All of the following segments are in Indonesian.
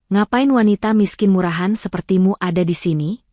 Ngapain wanita miskin murahan sepertimu ada di sini?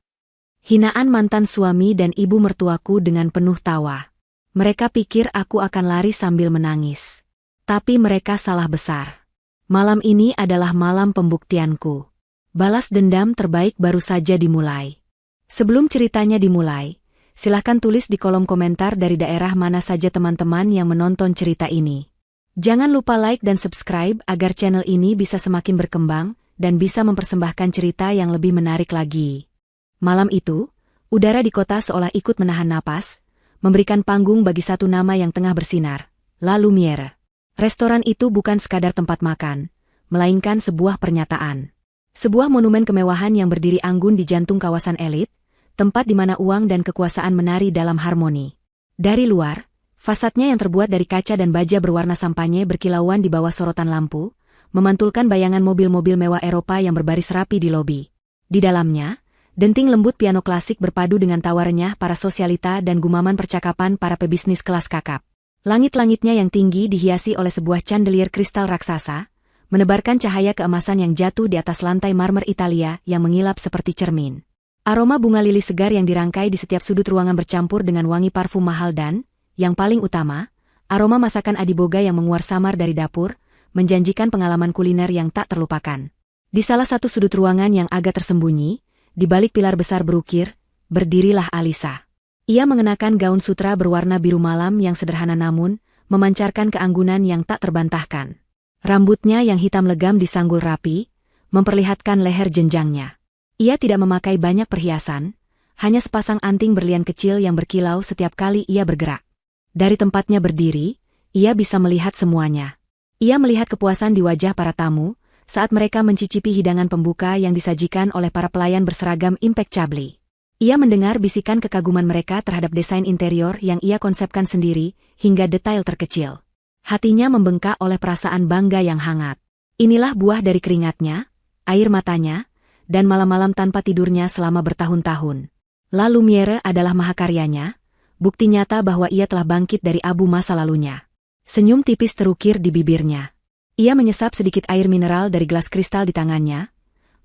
Hinaan mantan suami dan ibu mertuaku dengan penuh tawa. Mereka pikir aku akan lari sambil menangis. Tapi mereka salah besar. Malam ini adalah malam pembuktianku. Balas dendam terbaik baru saja dimulai. Sebelum ceritanya dimulai, silahkan tulis di kolom komentar dari daerah mana saja teman-teman yang menonton cerita ini. Jangan lupa like dan subscribe agar channel ini bisa semakin berkembang dan bisa mempersembahkan cerita yang lebih menarik lagi. Malam itu, udara di kota seolah ikut menahan napas, memberikan panggung bagi satu nama yang tengah bersinar, La Lumière. Restoran itu bukan sekadar tempat makan, melainkan sebuah pernyataan. Sebuah monumen kemewahan yang berdiri anggun di jantung kawasan elit, tempat di mana uang dan kekuasaan menari dalam harmoni. Dari luar, fasadnya yang terbuat dari kaca dan baja berwarna sampanye berkilauan di bawah sorotan lampu, memantulkan bayangan mobil-mobil mewah Eropa yang berbaris rapi di lobi. Di dalamnya, denting lembut piano klasik berpadu dengan tawa renyah para sosialita dan gumaman percakapan para pebisnis kelas kakap. Langit-langitnya yang tinggi dihiasi oleh sebuah chandelier kristal raksasa, menebarkan cahaya keemasan yang jatuh di atas lantai marmer Italia yang mengilap seperti cermin. Aroma bunga lili segar yang dirangkai di setiap sudut ruangan bercampur dengan wangi parfum mahal dan, yang paling utama, aroma masakan Adiboga yang menguar samar dari dapur, menjanjikan pengalaman kuliner yang tak terlupakan. Di salah satu sudut ruangan yang agak tersembunyi, di balik pilar besar berukir, berdirilah Alisa. Ia mengenakan gaun sutra berwarna biru malam yang sederhana namun, memancarkan keanggunan yang tak terbantahkan. Rambutnya yang hitam legam disanggul rapi, memperlihatkan leher jenjangnya. Ia tidak memakai banyak perhiasan, hanya sepasang anting berlian kecil yang berkilau setiap kali ia bergerak. Dari tempatnya berdiri, ia bisa melihat semuanya. Ia melihat kepuasan di wajah para tamu, saat mereka mencicipi hidangan pembuka yang disajikan oleh para pelayan berseragam impeccably. Ia mendengar bisikan kekaguman mereka terhadap desain interior yang ia konsepkan sendiri, hingga detail terkecil. Hatinya membengkak oleh perasaan bangga yang hangat. Inilah buah dari keringatnya, air matanya, dan malam-malam tanpa tidurnya selama bertahun-tahun. La Lumière adalah mahakaryanya, bukti nyata bahwa ia telah bangkit dari abu masa lalunya. Senyum tipis terukir di bibirnya. Ia menyesap sedikit air mineral dari gelas kristal di tangannya.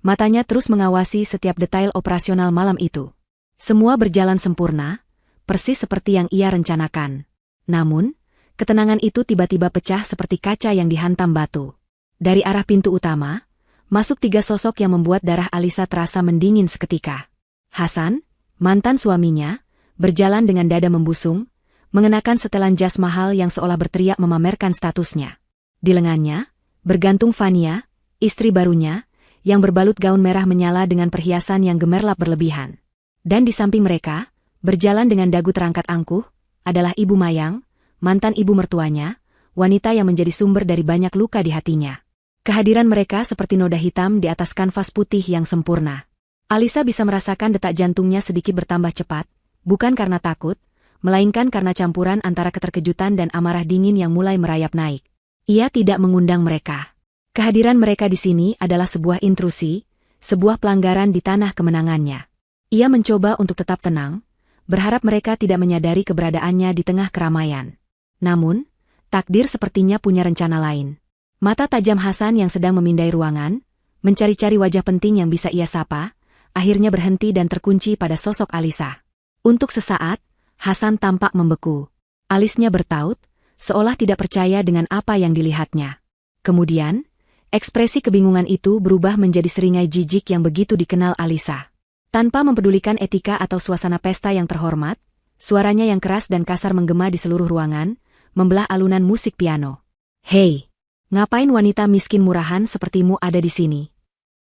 Matanya terus mengawasi setiap detail operasional malam itu. Semua berjalan sempurna, persis seperti yang ia rencanakan. Namun, ketenangan itu tiba-tiba pecah seperti kaca yang dihantam batu. Dari arah pintu utama, masuk tiga sosok yang membuat darah Alisa terasa mendingin seketika. Hasan, mantan suaminya, berjalan dengan dada membusung, mengenakan setelan jas mahal yang seolah berteriak memamerkan statusnya. Di lengannya, bergantung Fania, istri barunya, yang berbalut gaun merah menyala dengan perhiasan yang gemerlap berlebihan. Dan di samping mereka, berjalan dengan dagu terangkat angkuh, adalah Ibu Mayang, mantan ibu mertuanya, wanita yang menjadi sumber dari banyak luka di hatinya. Kehadiran mereka seperti noda hitam di atas kanvas putih yang sempurna. Alisa bisa merasakan detak jantungnya sedikit bertambah cepat, bukan karena takut, melainkan karena campuran antara keterkejutan dan amarah dingin yang mulai merayap naik. Ia tidak mengundang mereka. Kehadiran mereka di sini adalah sebuah intrusi, sebuah pelanggaran di tanah kemenangannya. Ia mencoba untuk tetap tenang, berharap mereka tidak menyadari keberadaannya di tengah keramaian. Namun, takdir sepertinya punya rencana lain. Mata tajam Hasan yang sedang memindai ruangan, mencari-cari wajah penting yang bisa ia sapa, akhirnya berhenti dan terkunci pada sosok Alisa. Untuk sesaat, Hasan tampak membeku. Alisnya bertaut, seolah tidak percaya dengan apa yang dilihatnya. Kemudian, ekspresi kebingungan itu berubah menjadi seringai jijik yang begitu dikenal Alisa. Tanpa mempedulikan etika atau suasana pesta yang terhormat, suaranya yang keras dan kasar menggema di seluruh ruangan, membelah alunan musik piano. "Hei, ngapain wanita miskin murahan sepertimu ada di sini?"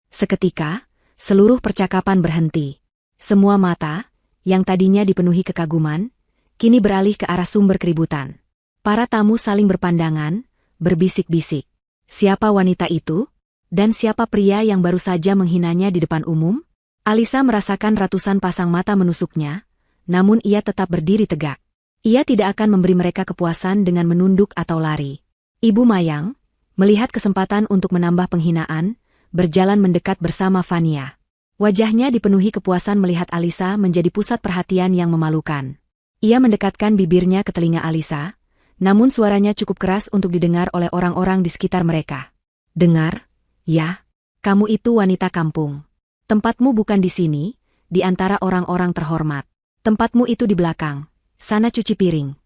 Seketika, seluruh percakapan berhenti. Semua mata, yang tadinya dipenuhi kekaguman, kini beralih ke arah sumber keributan. Para tamu saling berpandangan, berbisik-bisik. Siapa wanita itu? Dan siapa pria yang baru saja menghinanya di depan umum? Alisa merasakan ratusan pasang mata menusuknya, namun ia tetap berdiri tegak. Ia tidak akan memberi mereka kepuasan dengan menunduk atau lari. Ibu Mayang, melihat kesempatan untuk menambah penghinaan, berjalan mendekat bersama Fania. Wajahnya dipenuhi kepuasan melihat Alisa menjadi pusat perhatian yang memalukan. Ia mendekatkan bibirnya ke telinga Alisa, namun suaranya cukup keras untuk didengar oleh orang-orang di sekitar mereka. "Dengar, ya? Kamu itu wanita kampung. Tempatmu bukan di sini, di antara orang-orang terhormat. Tempatmu itu di belakang. Sana cuci piring.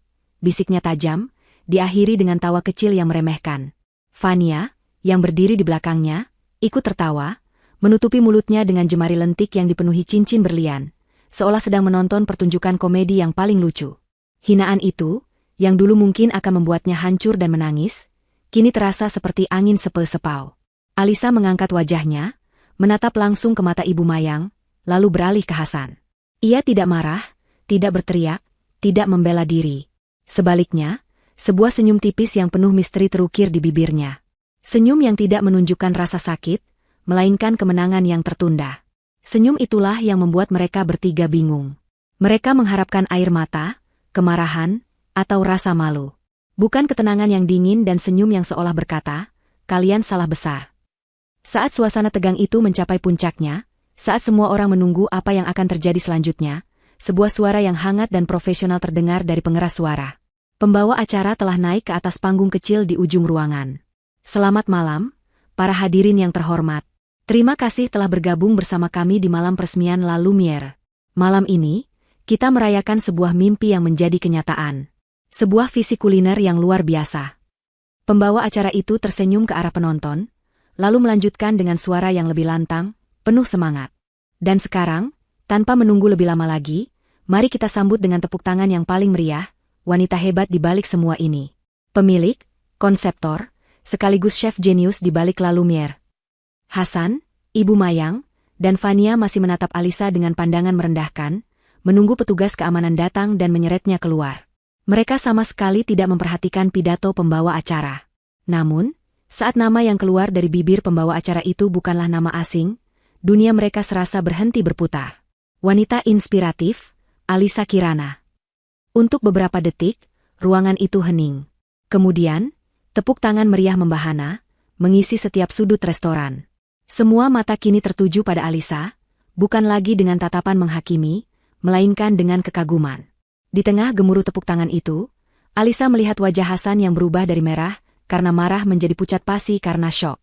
Bisiknya tajam, diakhiri dengan tawa kecil yang meremehkan. Fania, yang berdiri di belakangnya, ikut tertawa, menutupi mulutnya dengan jemari lentik yang dipenuhi cincin berlian, seolah sedang menonton pertunjukan komedi yang paling lucu. Hinaan itu, yang dulu mungkin akan membuatnya hancur dan menangis, kini terasa seperti angin sepeu-sepau. Alisa mengangkat wajahnya, menatap langsung ke mata Ibu Mayang, lalu beralih ke Hasan. Ia tidak marah, tidak berteriak, tidak membela diri. Sebaliknya, sebuah senyum tipis yang penuh misteri terukir di bibirnya. Senyum yang tidak menunjukkan rasa sakit, melainkan kemenangan yang tertunda. Senyum itulah yang membuat mereka bertiga bingung. Mereka mengharapkan air mata, kemarahan, atau rasa malu. Bukan ketenangan yang dingin dan senyum yang seolah berkata, kalian salah besar. Saat suasana tegang itu mencapai puncaknya, saat semua orang menunggu apa yang akan terjadi selanjutnya, sebuah suara yang hangat dan profesional terdengar dari pengeras suara. Pembawa acara telah naik ke atas panggung kecil di ujung ruangan. Selamat malam, para hadirin yang terhormat. Terima kasih telah bergabung bersama kami di malam peresmian La Lumière. Malam ini, kita merayakan sebuah mimpi yang menjadi kenyataan. Sebuah visi kuliner yang luar biasa. Pembawa acara itu tersenyum ke arah penonton, lalu melanjutkan dengan suara yang lebih lantang, penuh semangat. Dan sekarang, tanpa menunggu lebih lama lagi, mari kita sambut dengan tepuk tangan yang paling meriah, wanita hebat di balik semua ini. Pemilik, konseptor, sekaligus chef jenius di balik La Lumière. Hasan, Ibu Mayang, dan Fania masih menatap Alisa dengan pandangan merendahkan, menunggu petugas keamanan datang dan menyeretnya keluar. Mereka sama sekali tidak memperhatikan pidato pembawa acara. Namun, saat nama yang keluar dari bibir pembawa acara itu bukanlah nama asing, dunia mereka serasa berhenti berputar. Wanita inspiratif, Alisa Kirana. Untuk beberapa detik, ruangan itu hening. Kemudian, tepuk tangan meriah membahana, mengisi setiap sudut restoran. Semua mata kini tertuju pada Alisa, bukan lagi dengan tatapan menghakimi, melainkan dengan kekaguman. Di tengah gemuruh tepuk tangan itu, Alisa melihat wajah Hasan yang berubah dari merah, karena marah menjadi pucat pasi karena syok.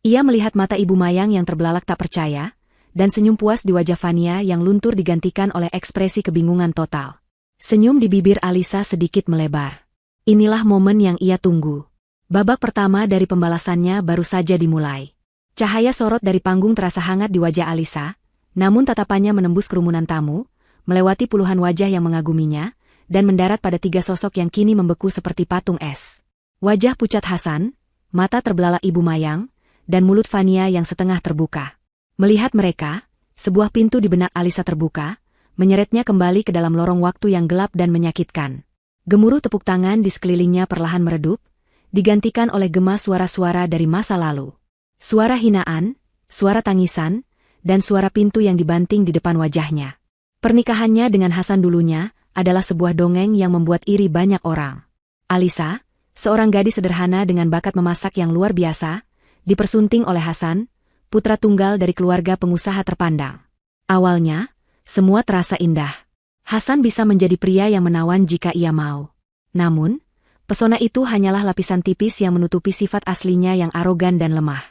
Ia melihat mata Ibu Mayang yang terbelalak tak percaya, dan senyum puas di wajah Fania yang luntur digantikan oleh ekspresi kebingungan total. Senyum di bibir Alisa sedikit melebar. Inilah momen yang ia tunggu. Babak pertama dari pembalasannya baru saja dimulai. Cahaya sorot dari panggung terasa hangat di wajah Alisa, namun tatapannya menembus kerumunan tamu, melewati puluhan wajah yang mengaguminya, dan mendarat pada tiga sosok yang kini membeku seperti patung es. Wajah pucat Hasan, mata terbelalak Ibu Mayang, dan mulut Fania yang setengah terbuka. Melihat mereka, sebuah pintu di benak Alisa terbuka, menyeretnya kembali ke dalam lorong waktu yang gelap dan menyakitkan. Gemuruh tepuk tangan di sekelilingnya perlahan meredup, digantikan oleh gema suara-suara dari masa lalu. Suara hinaan, suara tangisan, dan suara pintu yang dibanting di depan wajahnya. Pernikahannya dengan Hasan dulunya adalah sebuah dongeng yang membuat iri banyak orang. Alisa, seorang gadis sederhana dengan bakat memasak yang luar biasa, dipersunting oleh Hasan, putra tunggal dari keluarga pengusaha terpandang. Awalnya, semua terasa indah. Hasan bisa menjadi pria yang menawan jika ia mau. Namun, pesona itu hanyalah lapisan tipis yang menutupi sifat aslinya yang arogan dan lemah.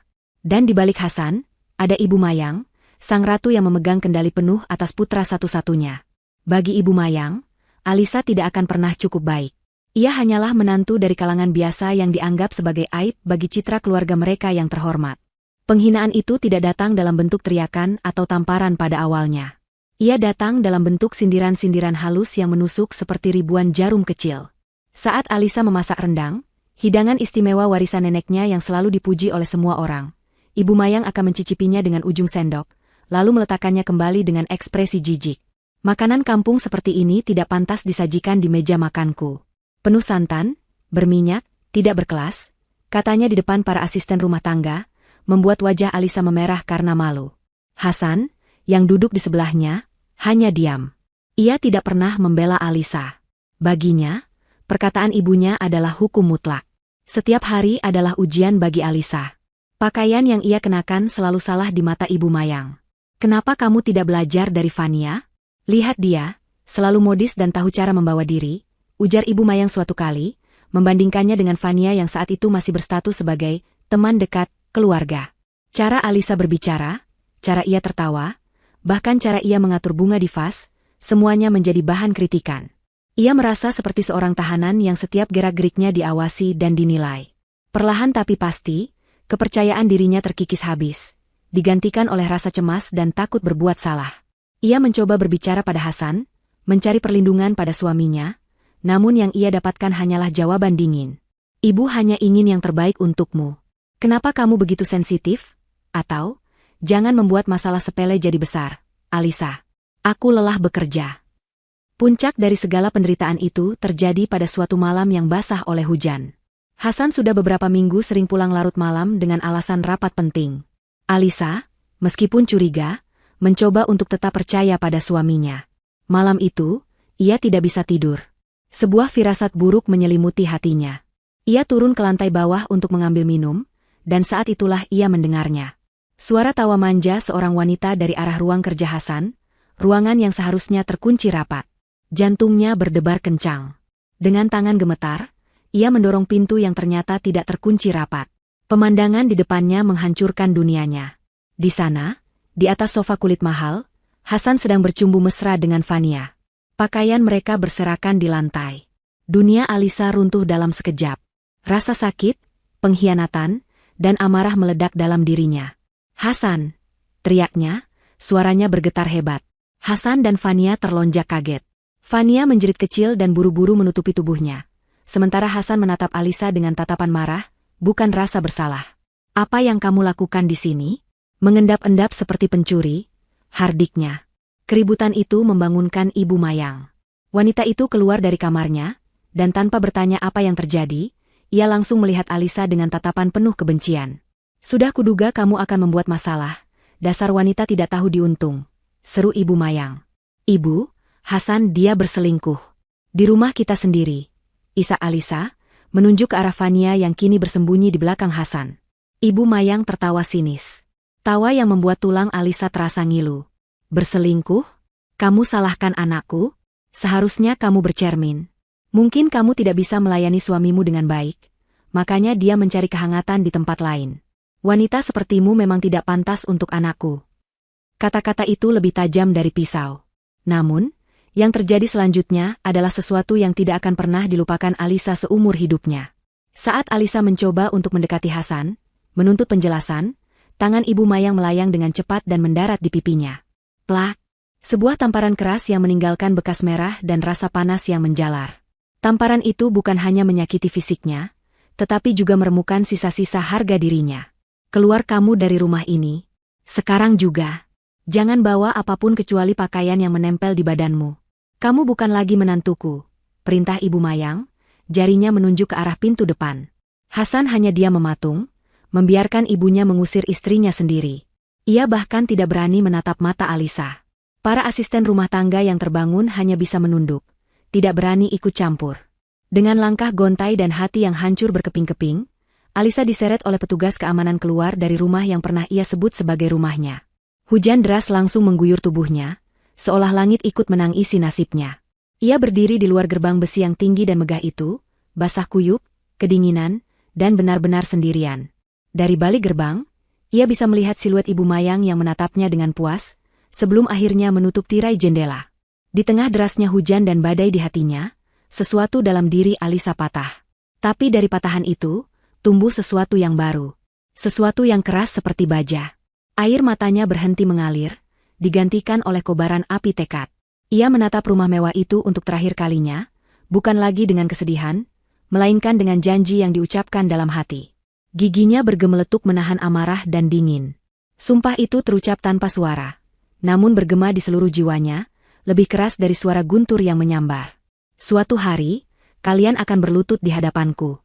Dan di balik Hasan, ada Ibu Mayang, sang ratu yang memegang kendali penuh atas putra satu-satunya. Bagi Ibu Mayang, Alisa tidak akan pernah cukup baik. Ia hanyalah menantu dari kalangan biasa yang dianggap sebagai aib bagi citra keluarga mereka yang terhormat. Penghinaan itu tidak datang dalam bentuk teriakan atau tamparan pada awalnya. Ia datang dalam bentuk sindiran-sindiran halus yang menusuk seperti ribuan jarum kecil. Saat Alisa memasak rendang, hidangan istimewa warisan neneknya yang selalu dipuji oleh semua orang, Ibu Mayang akan mencicipinya dengan ujung sendok, lalu meletakkannya kembali dengan ekspresi jijik. Makanan kampung seperti ini tidak pantas disajikan di meja makanku. Penuh santan, berminyak, tidak berkelas, katanya di depan para asisten rumah tangga, membuat wajah Alisa memerah karena malu. Hasan, yang duduk di sebelahnya, hanya diam. Ia tidak pernah membela Alisa. Baginya, perkataan ibunya adalah hukum mutlak. Setiap hari adalah ujian bagi Alisa. Pakaian yang ia kenakan selalu salah di mata Ibu Mayang. Kenapa kamu tidak belajar dari Fania? Lihat dia, selalu modis dan tahu cara membawa diri, ujar Ibu Mayang suatu kali, membandingkannya dengan Fania yang saat itu masih berstatus sebagai teman dekat keluarga. Cara Alisa berbicara, cara ia tertawa, bahkan cara ia mengatur bunga di vas, semuanya menjadi bahan kritikan. Ia merasa seperti seorang tahanan yang setiap gerak-geriknya diawasi dan dinilai. Perlahan tapi pasti, kepercayaan dirinya terkikis habis, digantikan oleh rasa cemas dan takut berbuat salah. Ia mencoba berbicara pada Hasan, mencari perlindungan pada suaminya, namun yang ia dapatkan hanyalah jawaban dingin. Ibu hanya ingin yang terbaik untukmu. Kenapa kamu begitu sensitif? Atau, jangan membuat masalah sepele jadi besar, Alisa. Aku lelah bekerja. Puncak dari segala penderitaan itu terjadi pada suatu malam yang basah oleh hujan. Hasan sudah beberapa minggu sering pulang larut malam dengan alasan rapat penting. Alisa, meskipun curiga, mencoba untuk tetap percaya pada suaminya. Malam itu, ia tidak bisa tidur. Sebuah firasat buruk menyelimuti hatinya. Ia turun ke lantai bawah untuk mengambil minum, dan saat itulah ia mendengarnya. Suara tawa manja seorang wanita dari arah ruang kerja Hasan, ruangan yang seharusnya terkunci rapat. Jantungnya berdebar kencang. Dengan tangan gemetar, ia mendorong pintu yang ternyata tidak terkunci rapat. Pemandangan di depannya menghancurkan dunianya. Di sana, di atas sofa kulit mahal, Hasan sedang bercumbu mesra dengan Fania. Pakaian mereka berserakan di lantai. Dunia Alisa runtuh dalam sekejap. Rasa sakit, pengkhianatan, dan amarah meledak dalam dirinya. "Hasan!" teriaknya, suaranya bergetar hebat. Hasan dan Fania terlonjak kaget. Fania menjerit kecil dan buru-buru menutupi tubuhnya. Sementara Hasan menatap Alisa dengan tatapan marah, bukan rasa bersalah. "Apa yang kamu lakukan di sini?" Mengendap-endap seperti pencuri, hardiknya. Keributan itu membangunkan Ibu Mayang. Wanita itu keluar dari kamarnya, dan tanpa bertanya apa yang terjadi, ia langsung melihat Alisa dengan tatapan penuh kebencian. "Sudah kuduga kamu akan membuat masalah, dasar wanita tidak tahu diuntung," seru Ibu Mayang. "Ibu, Hasan dia berselingkuh. Di rumah kita sendiri," isak Alisa, menunjuk ke arah Fania yang kini bersembunyi di belakang Hasan. Ibu Mayang tertawa sinis. Tawa yang membuat tulang Alisa terasa ngilu. "Berselingkuh? Kamu salahkan anakku? Seharusnya kamu bercermin. Mungkin kamu tidak bisa melayani suamimu dengan baik, makanya dia mencari kehangatan di tempat lain. Wanita sepertimu memang tidak pantas untuk anakku." Kata-kata itu lebih tajam dari pisau. Namun, yang terjadi selanjutnya adalah sesuatu yang tidak akan pernah dilupakan Alisa seumur hidupnya. Saat Alisa mencoba untuk mendekati Hasan, menuntut penjelasan, tangan Ibu Mayang melayang dengan cepat dan mendarat di pipinya. Plak! Sebuah tamparan keras yang meninggalkan bekas merah dan rasa panas yang menjalar. Tamparan itu bukan hanya menyakiti fisiknya, tetapi juga meremukan sisa-sisa harga dirinya. "Keluar kamu dari rumah ini. Sekarang juga. Jangan bawa apapun kecuali pakaian yang menempel di badanmu. Kamu bukan lagi menantuku," perintah Ibu Mayang, jarinya menunjuk ke arah pintu depan. Hasan hanya diam mematung, membiarkan ibunya mengusir istrinya sendiri. Ia bahkan tidak berani menatap mata Alisa. Para asisten rumah tangga yang terbangun hanya bisa menunduk, tidak berani ikut campur. Dengan langkah gontai dan hati yang hancur berkeping-keping, Alisa diseret oleh petugas keamanan keluar dari rumah yang pernah ia sebut sebagai rumahnya. Hujan deras langsung mengguyur tubuhnya, seolah langit ikut menangisi nasibnya. Ia berdiri di luar gerbang besi yang tinggi dan megah itu, basah kuyup, kedinginan, dan benar-benar sendirian. Dari balik gerbang, ia bisa melihat siluet Ibu Mayang yang menatapnya dengan puas, sebelum akhirnya menutup tirai jendela. Di tengah derasnya hujan dan badai di hatinya, sesuatu dalam diri Alisa patah. Tapi dari patahan itu, tumbuh sesuatu yang baru. Sesuatu yang keras seperti baja. Air matanya berhenti mengalir, digantikan oleh kobaran api tekad. Ia menatap rumah mewah itu untuk terakhir kalinya, bukan lagi dengan kesedihan, melainkan dengan janji yang diucapkan dalam hati. Giginya bergemeletuk menahan amarah dan dingin. Sumpah itu terucap tanpa suara, namun bergema di seluruh jiwanya, lebih keras dari suara guntur yang menyambar. "Suatu hari, kalian akan berlutut di hadapanku."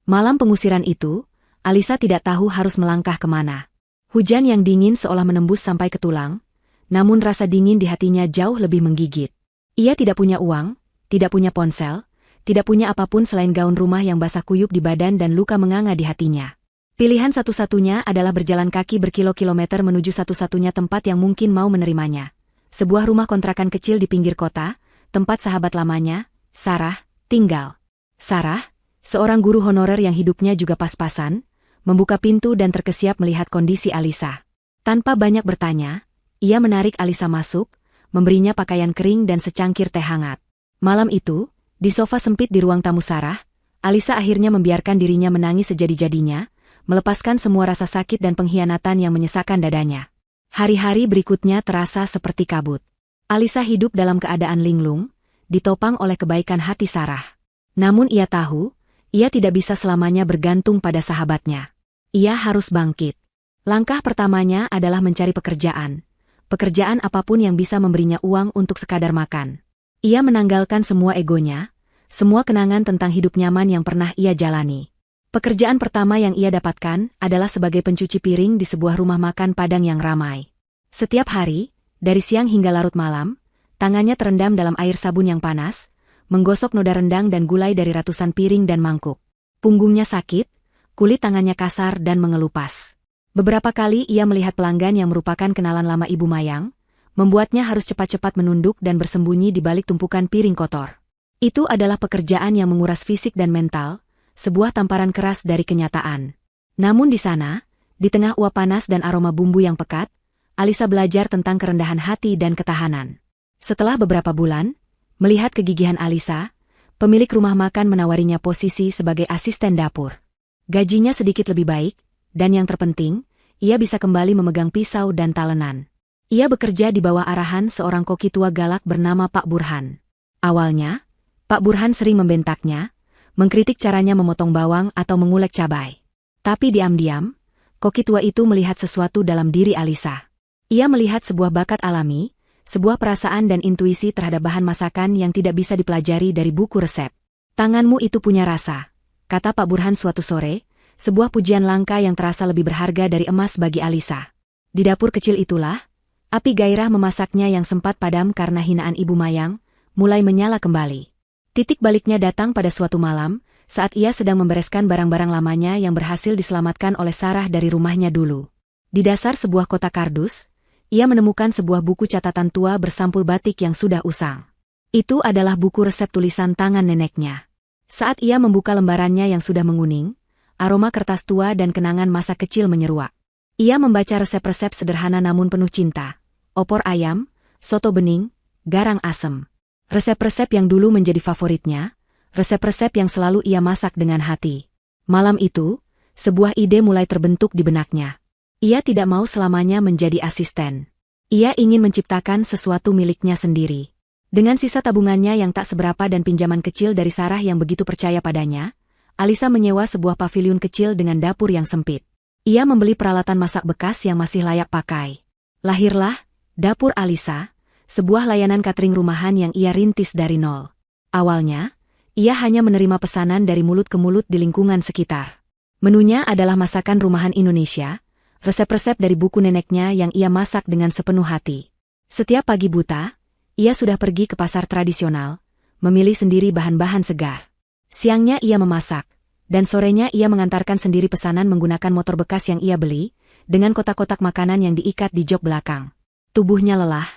Malam pengusiran itu, Alisa tidak tahu harus melangkah kemana. Hujan yang dingin seolah menembus sampai ke tulang, namun rasa dingin di hatinya jauh lebih menggigit. Ia tidak punya uang, tidak punya ponsel, tidak punya apapun selain gaun rumah yang basah kuyup di badan dan luka menganga di hatinya. Pilihan satu-satunya adalah berjalan kaki berkilo-kilometer menuju satu-satunya tempat yang mungkin mau menerimanya. Sebuah rumah kontrakan kecil di pinggir kota, tempat sahabat lamanya, Sarah, tinggal. Sarah, seorang guru honorer yang hidupnya juga pas-pasan, membuka pintu dan terkesiap melihat kondisi Alisa. Tanpa banyak bertanya, ia menarik Alisa masuk, memberinya pakaian kering dan secangkir teh hangat. Malam itu, di sofa sempit di ruang tamu Sarah, Alisa akhirnya membiarkan dirinya menangis sejadi-jadinya, melepaskan semua rasa sakit dan pengkhianatan yang menyesakkan dadanya. Hari-hari berikutnya terasa seperti kabut. Alisa hidup dalam keadaan linglung, ditopang oleh kebaikan hati Sarah. Namun ia tahu, ia tidak bisa selamanya bergantung pada sahabatnya. Ia harus bangkit. Langkah pertamanya adalah mencari pekerjaan. Pekerjaan apapun yang bisa memberinya uang untuk sekadar makan. Ia menanggalkan semua egonya, semua kenangan tentang hidup nyaman yang pernah ia jalani. Pekerjaan pertama yang ia dapatkan adalah sebagai pencuci piring di sebuah rumah makan Padang yang ramai. Setiap hari, dari siang hingga larut malam, tangannya terendam dalam air sabun yang panas, menggosok noda rendang dan gulai dari ratusan piring dan mangkuk. Punggungnya sakit, kulit tangannya kasar dan mengelupas. Beberapa kali ia melihat pelanggan yang merupakan kenalan lama Ibu Mayang, membuatnya harus cepat-cepat menunduk dan bersembunyi di balik tumpukan piring kotor. Itu adalah pekerjaan yang menguras fisik dan mental, sebuah tamparan keras dari kenyataan. Namun di sana, di tengah uap panas dan aroma bumbu yang pekat, Alisa belajar tentang kerendahan hati dan ketahanan. Setelah beberapa bulan, melihat kegigihan Alisa, pemilik rumah makan menawarinya posisi sebagai asisten dapur. Gajinya sedikit lebih baik, dan yang terpenting, ia bisa kembali memegang pisau dan talenan. Ia bekerja di bawah arahan seorang koki tua galak bernama Pak Burhan. Awalnya, Pak Burhan sering membentaknya, mengkritik caranya memotong bawang atau mengulek cabai. Tapi diam-diam, koki tua itu melihat sesuatu dalam diri Alisa. Ia melihat sebuah bakat alami, sebuah perasaan dan intuisi terhadap bahan masakan yang tidak bisa dipelajari dari buku resep. Tanganmu itu punya rasa, kata Pak Burhan suatu sore, sebuah pujian langka yang terasa lebih berharga dari emas bagi Alisa. Di dapur kecil itulah, api gairah memasaknya yang sempat padam karena hinaan Ibu Mayang, mulai menyala kembali. Titik baliknya datang pada suatu malam, saat ia sedang membereskan barang-barang lamanya yang berhasil diselamatkan oleh Sarah dari rumahnya dulu. Di dasar sebuah kotak kardus, ia menemukan sebuah buku catatan tua bersampul batik yang sudah usang. Itu adalah buku resep tulisan tangan neneknya. Saat ia membuka lembarannya yang sudah menguning, aroma kertas tua dan kenangan masa kecil menyeruak. Ia membaca resep-resep sederhana namun penuh cinta. Opor ayam, soto bening, garang asem. Resep-resep yang dulu menjadi favoritnya, resep-resep yang selalu ia masak dengan hati. Malam itu, sebuah ide mulai terbentuk di benaknya. Ia tidak mau selamanya menjadi asisten. Ia ingin menciptakan sesuatu miliknya sendiri. Dengan sisa tabungannya yang tak seberapa dan pinjaman kecil dari Sarah yang begitu percaya padanya, Alisa menyewa sebuah paviliun kecil dengan dapur yang sempit. Ia membeli peralatan masak bekas yang masih layak pakai. Lahirlah Dapur Alisa, sebuah layanan catering rumahan yang ia rintis dari nol. Awalnya, ia hanya menerima pesanan dari mulut ke mulut di lingkungan sekitar. Menunya adalah masakan rumahan Indonesia, resep-resep dari buku neneknya yang ia masak dengan sepenuh hati. Setiap pagi buta, ia sudah pergi ke pasar tradisional, memilih sendiri bahan-bahan segar. Siangnya ia memasak, dan sorenya ia mengantarkan sendiri pesanan menggunakan motor bekas yang ia beli, dengan kotak-kotak makanan yang diikat di jok belakang. Tubuhnya lelah,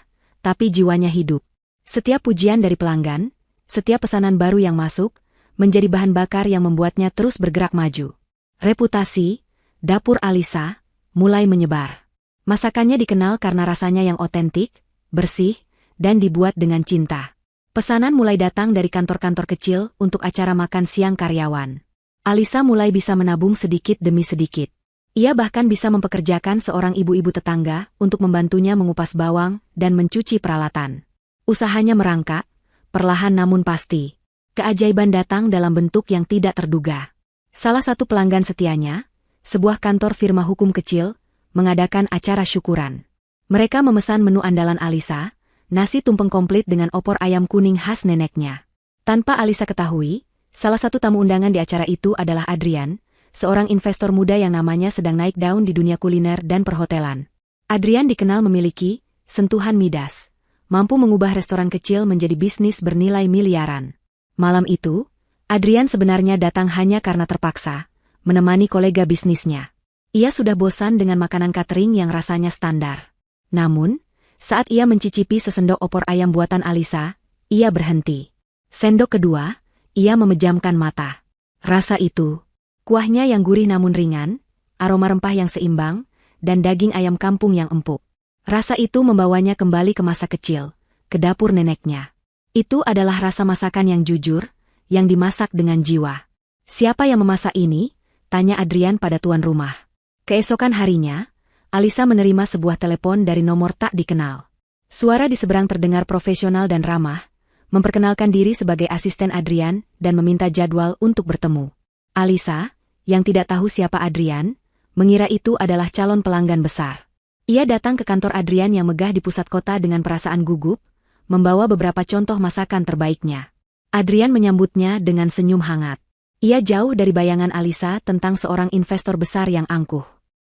tapi jiwanya hidup. Setiap pujian dari pelanggan, setiap pesanan baru yang masuk, menjadi bahan bakar yang membuatnya terus bergerak maju. Reputasi Dapur Alisa mulai menyebar. Masakannya dikenal karena rasanya yang otentik, bersih, dan dibuat dengan cinta. Pesanan mulai datang dari kantor-kantor kecil untuk acara makan siang karyawan. Alisa mulai bisa menabung sedikit demi sedikit. Ia bahkan bisa mempekerjakan seorang ibu-ibu tetangga untuk membantunya mengupas bawang dan mencuci peralatan. Usahanya merangkak, perlahan namun pasti. Keajaiban datang dalam bentuk yang tidak terduga. Salah satu pelanggan setianya, sebuah kantor firma hukum kecil, mengadakan acara syukuran. Mereka memesan menu andalan Alisa, nasi tumpeng komplit dengan opor ayam kuning khas neneknya. Tanpa Alisa ketahui, salah satu tamu undangan di acara itu adalah Adrian, seorang investor muda yang namanya sedang naik daun di dunia kuliner dan perhotelan. Adrian dikenal memiliki sentuhan Midas, mampu mengubah restoran kecil menjadi bisnis bernilai miliaran. Malam itu, Adrian sebenarnya datang hanya karena terpaksa, menemani kolega bisnisnya. Ia sudah bosan dengan makanan catering yang rasanya standar. Namun, saat ia mencicipi sesendok opor ayam buatan Alisa, ia berhenti. Sendok kedua, ia memejamkan mata. Rasa itu, kuahnya yang gurih namun ringan, aroma rempah yang seimbang, dan daging ayam kampung yang empuk. Rasa itu membawanya kembali ke masa kecil, ke dapur neneknya. Itu adalah rasa masakan yang jujur, yang dimasak dengan jiwa. "Siapa yang memasak ini?" tanya Adrian pada tuan rumah. Keesokan harinya, Alisa menerima sebuah telepon dari nomor tak dikenal. Suara di seberang terdengar profesional dan ramah, memperkenalkan diri sebagai asisten Adrian dan meminta jadwal untuk bertemu. Alisa, yang tidak tahu siapa Adrian, mengira itu adalah calon pelanggan besar. Ia datang ke kantor Adrian yang megah di pusat kota dengan perasaan gugup, membawa beberapa contoh masakan terbaiknya. Adrian menyambutnya dengan senyum hangat. Ia jauh dari bayangan Alisa tentang seorang investor besar yang angkuh.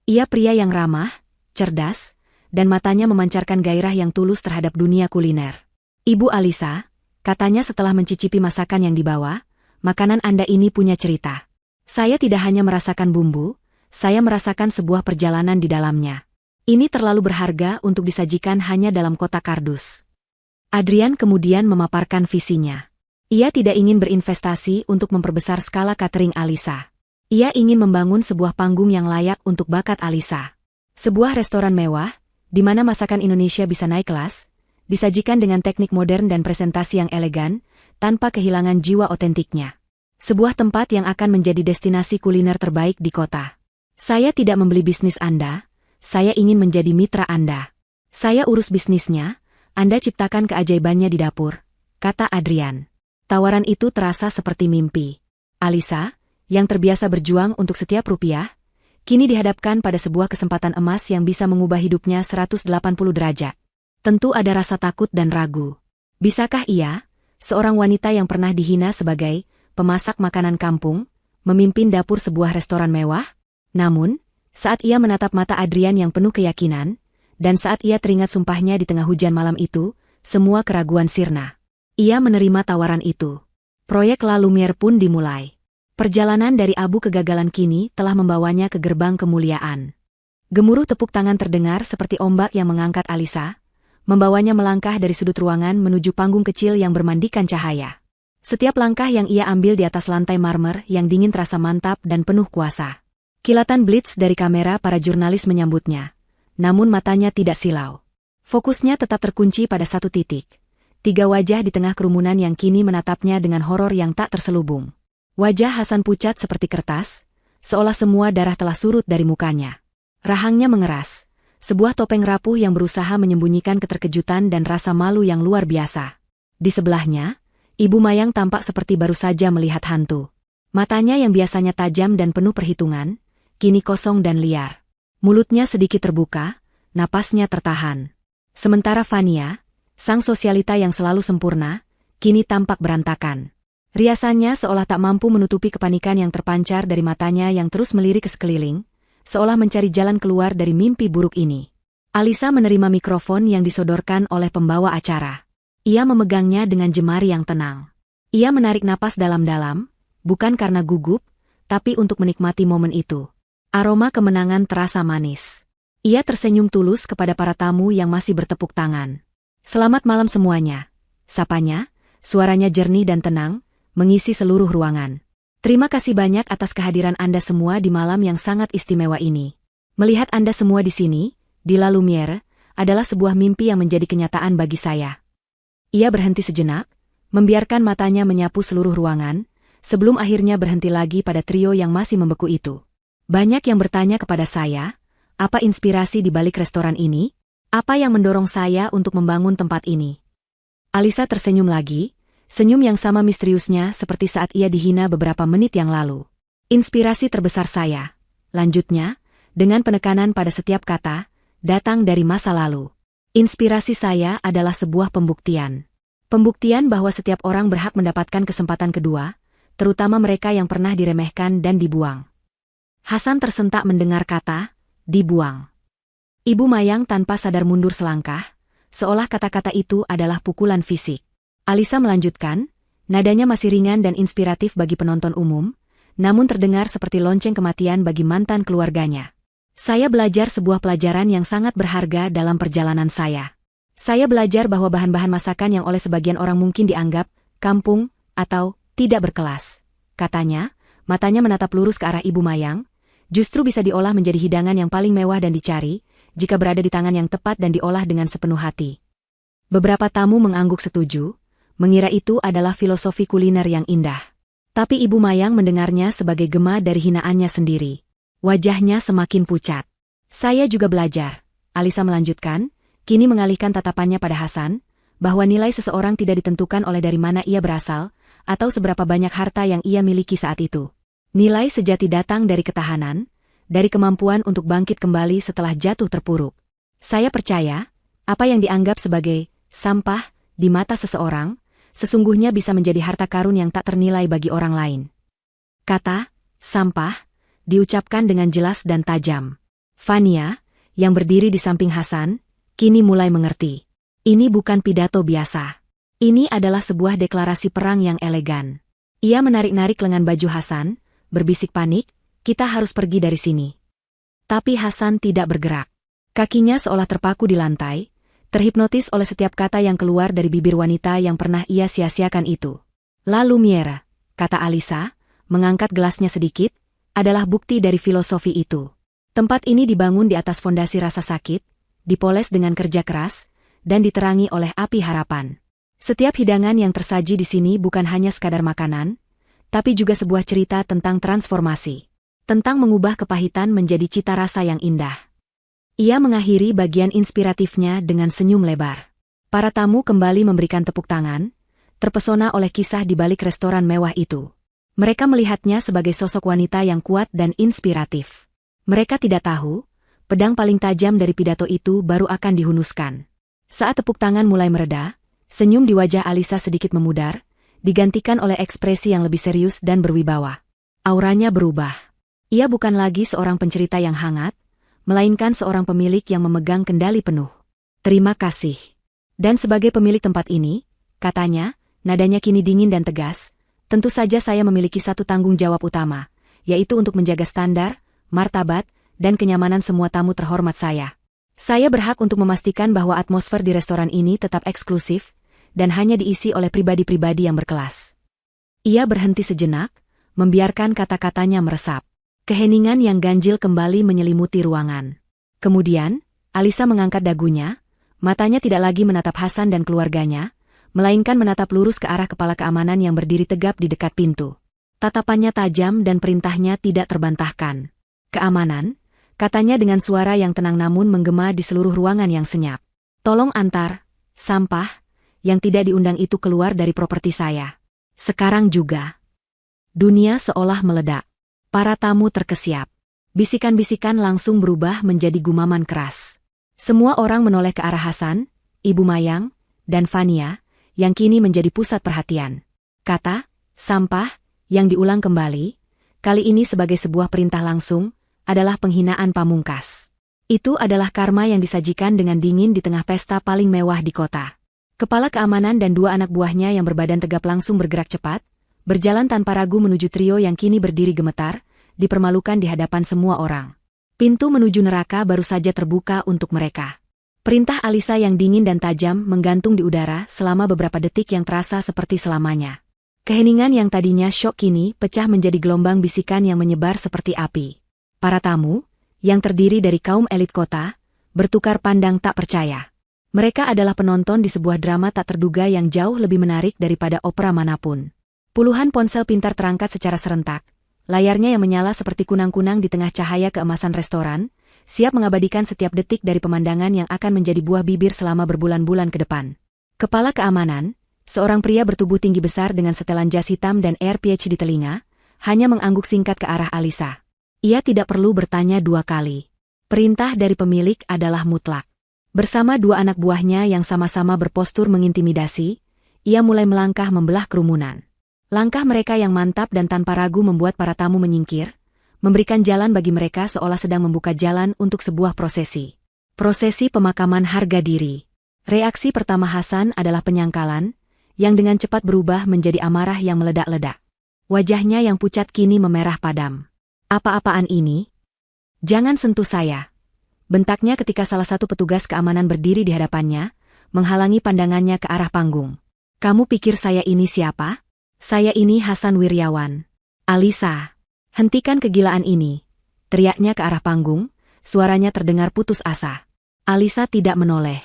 Ia pria yang ramah, cerdas, dan matanya memancarkan gairah yang tulus terhadap dunia kuliner. "Ibu Alisa," katanya setelah mencicipi masakan yang dibawa, "makanan Anda ini punya cerita. Saya tidak hanya merasakan bumbu, saya merasakan sebuah perjalanan di dalamnya. Ini terlalu berharga untuk disajikan hanya dalam kotak kardus." Adrian kemudian memaparkan visinya. Ia tidak ingin berinvestasi untuk memperbesar skala catering Alisa. Ia ingin membangun sebuah panggung yang layak untuk bakat Alisa. Sebuah restoran mewah, di mana masakan Indonesia bisa naik kelas, disajikan dengan teknik modern dan presentasi yang elegan, tanpa kehilangan jiwa otentiknya. Sebuah tempat yang akan menjadi destinasi kuliner terbaik di kota. "Saya tidak membeli bisnis Anda, saya ingin menjadi mitra Anda. Saya urus bisnisnya, Anda ciptakan keajaibannya di dapur," kata Adrian. Tawaran itu terasa seperti mimpi. Alisa, yang terbiasa berjuang untuk setiap rupiah, kini dihadapkan pada sebuah kesempatan emas yang bisa mengubah hidupnya 180 derajat. Tentu ada rasa takut dan ragu. Bisakah ia, seorang wanita yang pernah dihina sebagai pemasak makanan kampung, memimpin dapur sebuah restoran mewah? Namun, saat ia menatap mata Adrian yang penuh keyakinan, dan saat ia teringat sumpahnya di tengah hujan malam itu, semua keraguan sirna. Ia menerima tawaran itu. Proyek La Lumière pun dimulai. Perjalanan dari abu kegagalan kini telah membawanya ke gerbang kemuliaan. Gemuruh tepuk tangan terdengar seperti ombak yang mengangkat Alisa, membawanya melangkah dari sudut ruangan menuju panggung kecil yang bermandikan cahaya. Setiap langkah yang ia ambil di atas lantai marmer yang dingin terasa mantap dan penuh kuasa. Kilatan blitz dari kamera para jurnalis menyambutnya, namun matanya tidak silau. Fokusnya tetap terkunci pada satu titik. 3 wajah di tengah kerumunan yang kini menatapnya dengan horor yang tak terselubung. Wajah Hasan pucat seperti kertas, seolah semua darah telah surut dari mukanya. Rahangnya mengeras, sebuah topeng rapuh yang berusaha menyembunyikan keterkejutan dan rasa malu yang luar biasa. Di sebelahnya, Ibu Mayang tampak seperti baru saja melihat hantu. Matanya yang biasanya tajam dan penuh perhitungan, kini kosong dan liar. Mulutnya sedikit terbuka, napasnya tertahan. Sementara Fania, sang sosialita yang selalu sempurna, kini tampak berantakan. Riasannya seolah tak mampu menutupi kepanikan yang terpancar dari matanya yang terus melirik ke sekeliling, seolah mencari jalan keluar dari mimpi buruk ini. Alisa menerima mikrofon yang disodorkan oleh pembawa acara. Ia memegangnya dengan jemari yang tenang. Ia menarik napas dalam-dalam, bukan karena gugup, tapi untuk menikmati momen itu. Aroma kemenangan terasa manis. Ia tersenyum tulus kepada para tamu yang masih bertepuk tangan. "Selamat malam semuanya," sapanya, suaranya jernih dan tenang, mengisi seluruh ruangan. "Terima kasih banyak atas kehadiran Anda semua di malam yang sangat istimewa ini. Melihat Anda semua di sini, di La Lumière, adalah sebuah mimpi yang menjadi kenyataan bagi saya." Ia berhenti sejenak, membiarkan matanya menyapu seluruh ruangan, sebelum akhirnya berhenti lagi pada trio yang masih membeku itu. "Banyak yang bertanya kepada saya, apa inspirasi di balik restoran ini? Apa yang mendorong saya untuk membangun tempat ini?" Alisa tersenyum lagi, senyum yang sama misteriusnya seperti saat ia dihina beberapa menit yang lalu. "Inspirasi terbesar saya," lanjutnya, dengan penekanan pada setiap kata, "datang dari masa lalu. Inspirasi saya adalah sebuah pembuktian. Pembuktian bahwa setiap orang berhak mendapatkan kesempatan kedua, terutama mereka yang pernah diremehkan dan dibuang." Hasan tersentak mendengar kata, "dibuang." Ibu Mayang tanpa sadar mundur selangkah, seolah kata-kata itu adalah pukulan fisik. Alisa melanjutkan, nadanya masih ringan dan inspiratif bagi penonton umum, namun terdengar seperti lonceng kematian bagi mantan keluarganya. "Saya belajar sebuah pelajaran yang sangat berharga dalam perjalanan saya. Saya belajar bahwa bahan-bahan masakan yang oleh sebagian orang mungkin dianggap kampung atau tidak berkelas," katanya, matanya menatap lurus ke arah Ibu Mayang, Justru bisa diolah menjadi hidangan yang paling mewah dan dicari, jika berada di tangan yang tepat dan diolah dengan sepenuh hati. Beberapa tamu mengangguk setuju, mengira itu adalah filosofi kuliner yang indah. Tapi Ibu Mayang mendengarnya sebagai gema dari hinaannya sendiri. Wajahnya semakin pucat. Saya juga belajar, Alisa melanjutkan, kini mengalihkan tatapannya pada Hasan, bahwa nilai seseorang tidak ditentukan oleh dari mana ia berasal, atau seberapa banyak harta yang ia miliki saat itu. Nilai sejati datang dari ketahanan, dari kemampuan untuk bangkit kembali setelah jatuh terpuruk. Saya percaya, apa yang dianggap sebagai sampah di mata seseorang, sesungguhnya bisa menjadi harta karun yang tak ternilai bagi orang lain. Kata sampah diucapkan dengan jelas dan tajam. Fania, yang berdiri di samping Hasan, kini mulai mengerti. Ini bukan pidato biasa. Ini adalah sebuah deklarasi perang yang elegan. Ia menarik-narik lengan baju Hasan, berbisik panik, kita harus pergi dari sini. Tapi Hasan tidak bergerak. Kakinya seolah terpaku di lantai, terhipnotis oleh setiap kata yang keluar dari bibir wanita yang pernah ia sia-siakan itu. La Lumière, kata Alisa, mengangkat gelasnya sedikit, adalah bukti dari filosofi itu. Tempat ini dibangun di atas fondasi rasa sakit, dipoles dengan kerja keras, dan diterangi oleh api harapan. Setiap hidangan yang tersaji di sini bukan hanya sekadar makanan, tapi juga sebuah cerita tentang transformasi. Tentang mengubah kepahitan menjadi cita rasa yang indah. Ia mengakhiri bagian inspiratifnya dengan senyum lebar. Para tamu kembali memberikan tepuk tangan, terpesona oleh kisah di balik restoran mewah itu. Mereka melihatnya sebagai sosok wanita yang kuat dan inspiratif. Mereka tidak tahu, pedang paling tajam dari pidato itu baru akan dihunuskan. Saat tepuk tangan mulai mereda, senyum di wajah Alisa sedikit memudar, digantikan oleh ekspresi yang lebih serius dan berwibawa. Auranya berubah. Ia bukan lagi seorang pencerita yang hangat, melainkan seorang pemilik yang memegang kendali penuh. Terima kasih. Dan sebagai pemilik tempat ini, katanya, nadanya kini dingin dan tegas, tentu saja saya memiliki satu tanggung jawab utama, yaitu untuk menjaga standar, martabat, dan kenyamanan semua tamu terhormat saya. Saya berhak untuk memastikan bahwa atmosfer di restoran ini tetap eksklusif, dan hanya diisi oleh pribadi-pribadi yang berkelas. Ia berhenti sejenak, membiarkan kata-katanya meresap. Keheningan yang ganjil kembali menyelimuti ruangan. Kemudian, Alisa mengangkat dagunya, matanya tidak lagi menatap Hasan dan keluarganya, melainkan menatap lurus ke arah kepala keamanan yang berdiri tegap di dekat pintu. Tatapannya tajam dan perintahnya tidak terbantahkan. Keamanan, katanya dengan suara yang tenang namun menggema di seluruh ruangan yang senyap. Tolong antar sampah yang tidak diundang itu keluar dari properti saya. Sekarang juga. Dunia seolah meledak. Para tamu terkesiap. Bisikan-bisikan langsung berubah menjadi gumaman keras. Semua orang menoleh ke arah Hasan, Ibu Mayang, dan Fania, yang kini menjadi pusat perhatian. Kata sampah yang diulang kembali, kali ini sebagai sebuah perintah langsung, adalah penghinaan pamungkas. Itu adalah karma yang disajikan dengan dingin di tengah pesta paling mewah di kota. Kepala keamanan dan dua anak buahnya yang berbadan tegap langsung bergerak cepat, berjalan tanpa ragu menuju trio yang kini berdiri gemetar, dipermalukan di hadapan semua orang. Pintu menuju neraka baru saja terbuka untuk mereka. Perintah Alisa yang dingin dan tajam menggantung di udara selama beberapa detik yang terasa seperti selamanya. Keheningan yang tadinya syok kini pecah menjadi gelombang bisikan yang menyebar seperti api. Para tamu, yang terdiri dari kaum elit kota, bertukar pandang tak percaya. Mereka adalah penonton di sebuah drama tak terduga yang jauh lebih menarik daripada opera manapun. Puluhan ponsel pintar terangkat secara serentak, layarnya yang menyala seperti kunang-kunang di tengah cahaya keemasan restoran, siap mengabadikan setiap detik dari pemandangan yang akan menjadi buah bibir selama berbulan-bulan ke depan. Kepala keamanan, seorang pria bertubuh tinggi besar dengan setelan jas hitam dan AirPH di telinga, hanya mengangguk singkat ke arah Alisa. Ia tidak perlu bertanya dua kali. Perintah dari pemilik adalah mutlak. Bersama dua anak buahnya yang sama-sama berpostur mengintimidasi, ia mulai melangkah membelah kerumunan. Langkah mereka yang mantap dan tanpa ragu membuat para tamu menyingkir, memberikan jalan bagi mereka seolah sedang membuka jalan untuk sebuah prosesi. Prosesi pemakaman harga diri. Reaksi pertama Hasan adalah penyangkalan, yang dengan cepat berubah menjadi amarah yang meledak-ledak. Wajahnya yang pucat kini memerah padam. Apa-apaan ini? Jangan sentuh saya. Bentaknya ketika salah satu petugas keamanan berdiri di hadapannya, menghalangi pandangannya ke arah panggung. Kamu pikir saya ini siapa? Saya ini Hasan Wiryawan. Alisa, hentikan kegilaan ini. teriaknya ke arah panggung, suaranya terdengar putus asa. Alisa tidak menoleh.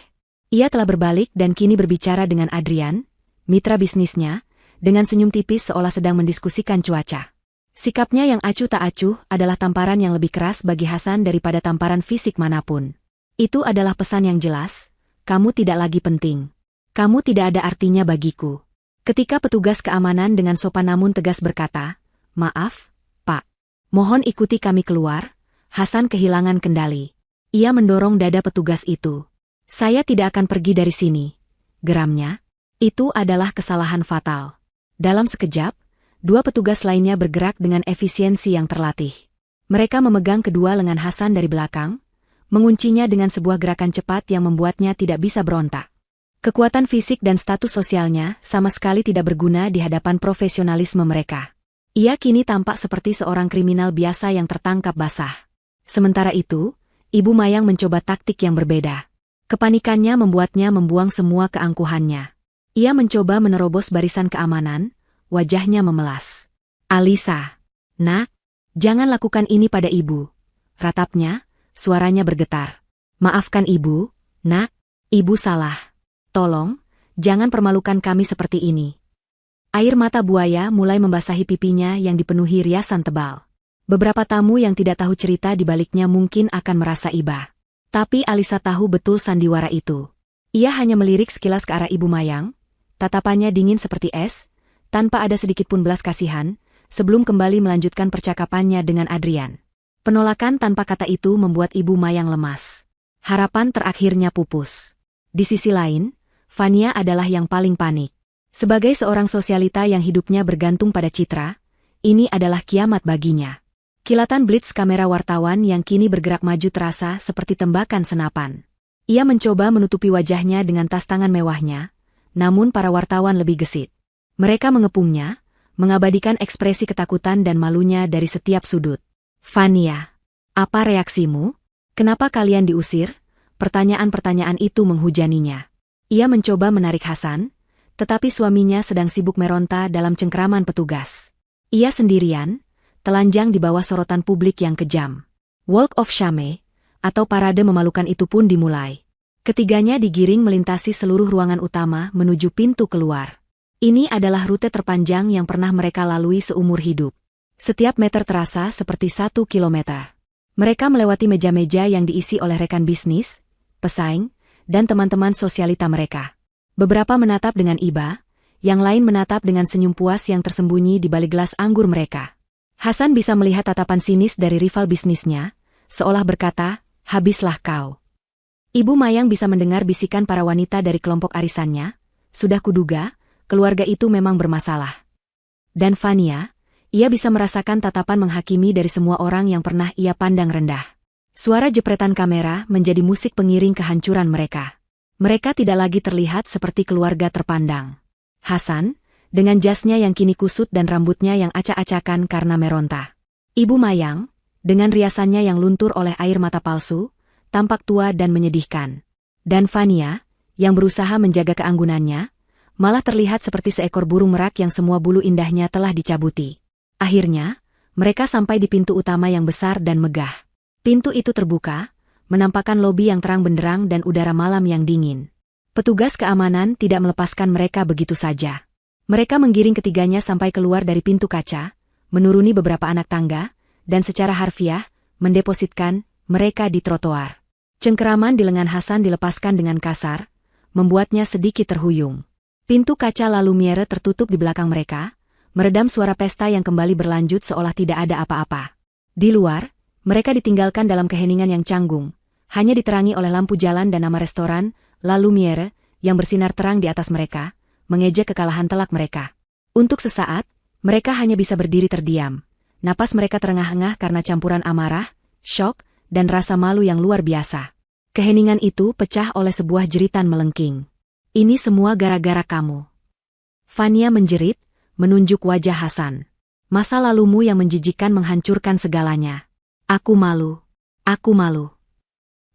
Ia telah berbalik dan kini berbicara dengan Adrian, mitra bisnisnya, dengan senyum tipis seolah sedang mendiskusikan cuaca. Sikapnya yang acuh tak acuh adalah tamparan yang lebih keras bagi Hasan daripada tamparan fisik manapun. Itu adalah pesan yang jelas, kamu tidak lagi penting. Kamu tidak ada artinya bagiku. Ketika petugas keamanan dengan sopan namun tegas berkata, "Maaf, Pak. Mohon ikuti kami keluar," Hasan kehilangan kendali. Ia mendorong dada petugas itu. "Saya tidak akan pergi dari sini," geramnya. Itu adalah kesalahan fatal. Dalam sekejap, dua petugas lainnya bergerak dengan efisiensi yang terlatih. Mereka memegang kedua lengan Hasan dari belakang, menguncinya dengan sebuah gerakan cepat yang membuatnya tidak bisa berontak. Kekuatan fisik dan status sosialnya sama sekali tidak berguna di hadapan profesionalisme mereka. Ia kini tampak seperti seorang kriminal biasa yang tertangkap basah. Sementara itu, Ibu Mayang mencoba taktik yang berbeda. Kepanikannya membuatnya membuang semua keangkuhannya. Ia mencoba menerobos barisan keamanan, wajahnya memelas. "Alisa, nak, jangan lakukan ini pada ibu," ratapnya, suaranya bergetar. "Maafkan ibu, nak, ibu salah. Tolong, jangan permalukan kami seperti ini." Air mata buaya mulai membasahi pipinya yang dipenuhi riasan tebal. Beberapa tamu yang tidak tahu cerita di baliknya mungkin akan merasa iba. Tapi Alisa tahu betul sandiwara itu. Ia hanya melirik sekilas ke arah Ibu Mayang, tatapannya dingin seperti es, tanpa ada sedikit pun belas kasihan, sebelum kembali melanjutkan percakapannya dengan Adrian. Penolakan tanpa kata itu membuat Ibu Mayang lemas. Harapan terakhirnya pupus. Di sisi lain, Fania adalah yang paling panik. Sebagai seorang sosialita yang hidupnya bergantung pada citra, ini adalah kiamat baginya. Kilatan blitz kamera wartawan yang kini bergerak maju terasa seperti tembakan senapan. Ia mencoba menutupi wajahnya dengan tas tangan mewahnya, namun para wartawan lebih gesit. Mereka mengepungnya, mengabadikan ekspresi ketakutan dan malunya dari setiap sudut. "Fania, apa reaksimu? Kenapa kalian diusir?" Pertanyaan-pertanyaan itu menghujaninya. Ia mencoba menarik Hasan, tetapi suaminya sedang sibuk meronta dalam cengkeraman petugas. Ia sendirian, telanjang di bawah sorotan publik yang kejam. Walk of Shame, atau parade memalukan itu pun dimulai. Ketiganya digiring melintasi seluruh ruangan utama menuju pintu keluar. Ini adalah rute terpanjang yang pernah mereka lalui seumur hidup. Setiap meter terasa seperti 1 kilometer. Mereka melewati meja-meja yang diisi oleh rekan bisnis, pesaing, dan teman-teman sosialita mereka. Beberapa menatap dengan iba, yang lain menatap dengan senyum puas yang tersembunyi di balik gelas anggur mereka. Hasan bisa melihat tatapan sinis dari rival bisnisnya, seolah berkata, "Habislah kau." Ibu Mayang bisa mendengar bisikan para wanita dari kelompok arisannya, "Sudah kuduga, keluarga itu memang bermasalah." Dan Fania, ia bisa merasakan tatapan menghakimi dari semua orang yang pernah ia pandang rendah. Suara jepretan kamera menjadi musik pengiring kehancuran mereka. Mereka tidak lagi terlihat seperti keluarga terpandang. Hasan, dengan jasnya yang kini kusut dan rambutnya yang acak-acakan karena meronta. Ibu Mayang, dengan riasannya yang luntur oleh air mata palsu, tampak tua dan menyedihkan. Dan Fania, yang berusaha menjaga keanggunannya, malah terlihat seperti seekor burung merak yang semua bulu indahnya telah dicabuti. Akhirnya, mereka sampai di pintu utama yang besar dan megah. Pintu itu terbuka, menampakkan lobi yang terang benderang dan udara malam yang dingin. Petugas keamanan tidak melepaskan mereka begitu saja. Mereka menggiring ketiganya sampai keluar dari pintu kaca, menuruni beberapa anak tangga, dan secara harfiah, mendepositkan mereka di trotoar. Cengkeraman di lengan Hasan dilepaskan dengan kasar, membuatnya sedikit terhuyung. Pintu kaca lalu Lumiere tertutup di belakang mereka, meredam suara pesta yang kembali berlanjut seolah tidak ada apa-apa. Di luar, mereka ditinggalkan dalam keheningan yang canggung, hanya diterangi oleh lampu jalan dan nama restoran, La Lumiere, yang bersinar terang di atas mereka, mengejek kekalahan telak mereka. Untuk sesaat, mereka hanya bisa berdiri terdiam. Napas mereka terengah-engah karena campuran amarah, syok, dan rasa malu yang luar biasa. Keheningan itu pecah oleh sebuah jeritan melengking. "Ini semua gara-gara kamu." Fania menjerit, menunjuk wajah Hasan. "Masa lalumu yang menjijikan menghancurkan segalanya. Aku malu. Aku malu."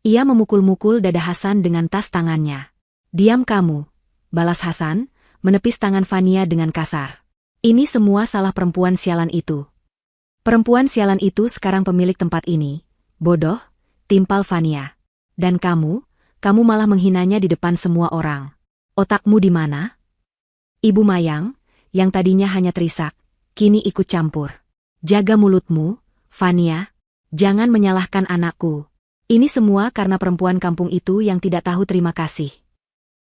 Ia memukul-mukul dada Hasan dengan tas tangannya. "Diam kamu," balas Hasan, menepis tangan Fania dengan kasar. "Ini semua salah perempuan sialan itu." Perempuan sialan itu sekarang pemilik tempat ini. Bodoh, timpal Fania. Dan kamu malah menghinanya di depan semua orang. Otakmu di mana? Ibu Mayang, yang tadinya hanya terisak, kini ikut campur. Jaga mulutmu, Fania. Jangan menyalahkan anakku. Ini semua karena perempuan kampung itu yang tidak tahu terima kasih.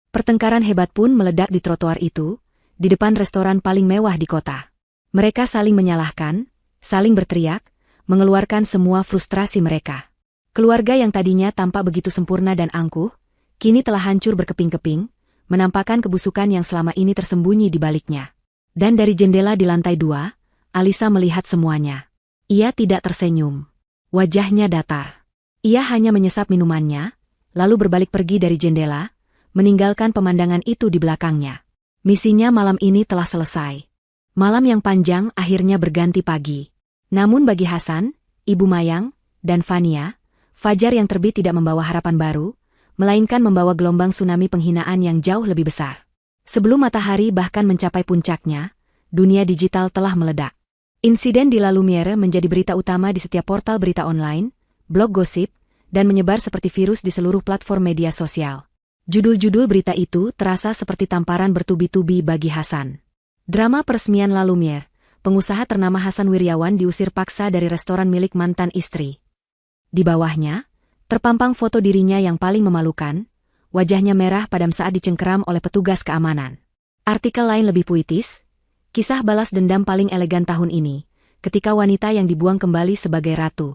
Pertengkaran hebat pun meledak di trotoar itu, di depan restoran paling mewah di kota. Mereka saling menyalahkan, saling berteriak, mengeluarkan semua frustrasi mereka. Keluarga yang tadinya tampak begitu sempurna dan angkuh, kini telah hancur berkeping-keping, menampakkan kebusukan yang selama ini tersembunyi di baliknya. Dan dari jendela di lantai 2, Alisa melihat semuanya. Ia tidak tersenyum. Wajahnya datar. Ia hanya menyesap minumannya, lalu berbalik pergi dari jendela, meninggalkan pemandangan itu di belakangnya. Misinya malam ini telah selesai. Malam yang panjang akhirnya berganti pagi. Namun bagi Hasan, Ibu Mayang, dan Fania, fajar yang terbit tidak membawa harapan baru, melainkan membawa gelombang tsunami penghinaan yang jauh lebih besar. Sebelum matahari bahkan mencapai puncaknya, dunia digital telah meledak. Insiden di La Lumiere menjadi berita utama di setiap portal berita online, blog gosip, dan menyebar seperti virus di seluruh platform media sosial. Judul-judul berita itu terasa seperti tamparan bertubi-tubi bagi Hasan. Drama peresmian La Lumiere, pengusaha ternama Hasan Wiryawan diusir paksa dari restoran milik mantan istri. Di bawahnya, terpampang foto dirinya yang paling memalukan, wajahnya merah padam saat dicengkeram oleh petugas keamanan. Artikel lain lebih puitis, kisah balas dendam paling elegan tahun ini, ketika wanita yang dibuang kembali sebagai ratu.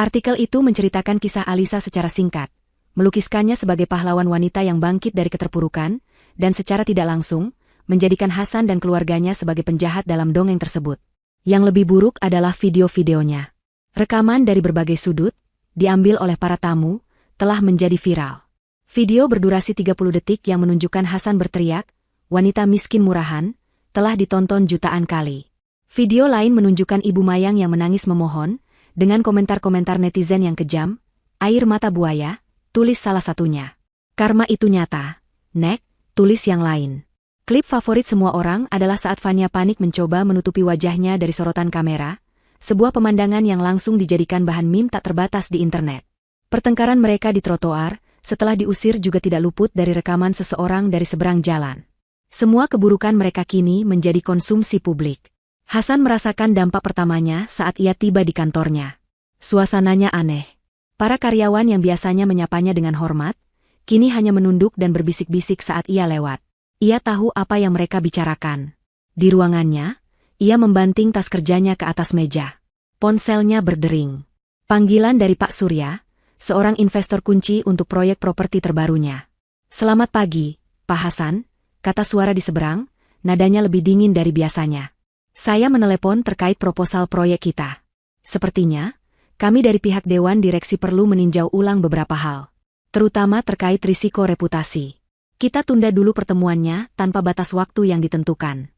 Artikel itu menceritakan kisah Alisa secara singkat, melukiskannya sebagai pahlawan wanita yang bangkit dari keterpurukan, dan secara tidak langsung, menjadikan Hasan dan keluarganya sebagai penjahat dalam dongeng tersebut. Yang lebih buruk adalah video-videonya. Rekaman dari berbagai sudut, diambil oleh para tamu, telah menjadi viral. Video berdurasi 30 detik yang menunjukkan Hasan berteriak, "Wanita miskin murahan," telah ditonton jutaan kali. Video lain menunjukkan Ibu Mayang yang menangis memohon, dengan komentar-komentar netizen yang kejam, "Air mata buaya," tulis salah satunya. "Karma itu nyata, Nek," tulis yang lain. Klip favorit semua orang adalah saat Fania panik mencoba menutupi wajahnya dari sorotan kamera, sebuah pemandangan yang langsung dijadikan bahan meme tak terbatas di internet. Pertengkaran mereka di trotoar, setelah diusir juga tidak luput dari rekaman seseorang dari seberang jalan. Semua keburukan mereka kini menjadi konsumsi publik. Hasan merasakan dampak pertamanya saat ia tiba di kantornya. Suasananya aneh. Para karyawan yang biasanya menyapanya dengan hormat, kini hanya menunduk dan berbisik-bisik saat ia lewat. Ia tahu apa yang mereka bicarakan. Di ruangannya, ia membanting tas kerjanya ke atas meja. Ponselnya berdering. Panggilan dari Pak Surya, seorang investor kunci untuk proyek properti terbarunya. "Selamat pagi, Pak Hasan," kata suara di seberang, nadanya lebih dingin dari biasanya. "Saya menelepon terkait proposal proyek kita. Sepertinya, kami dari pihak Dewan Direksi perlu meninjau ulang beberapa hal, terutama terkait risiko reputasi. Kita tunda dulu pertemuannya tanpa batas waktu yang ditentukan."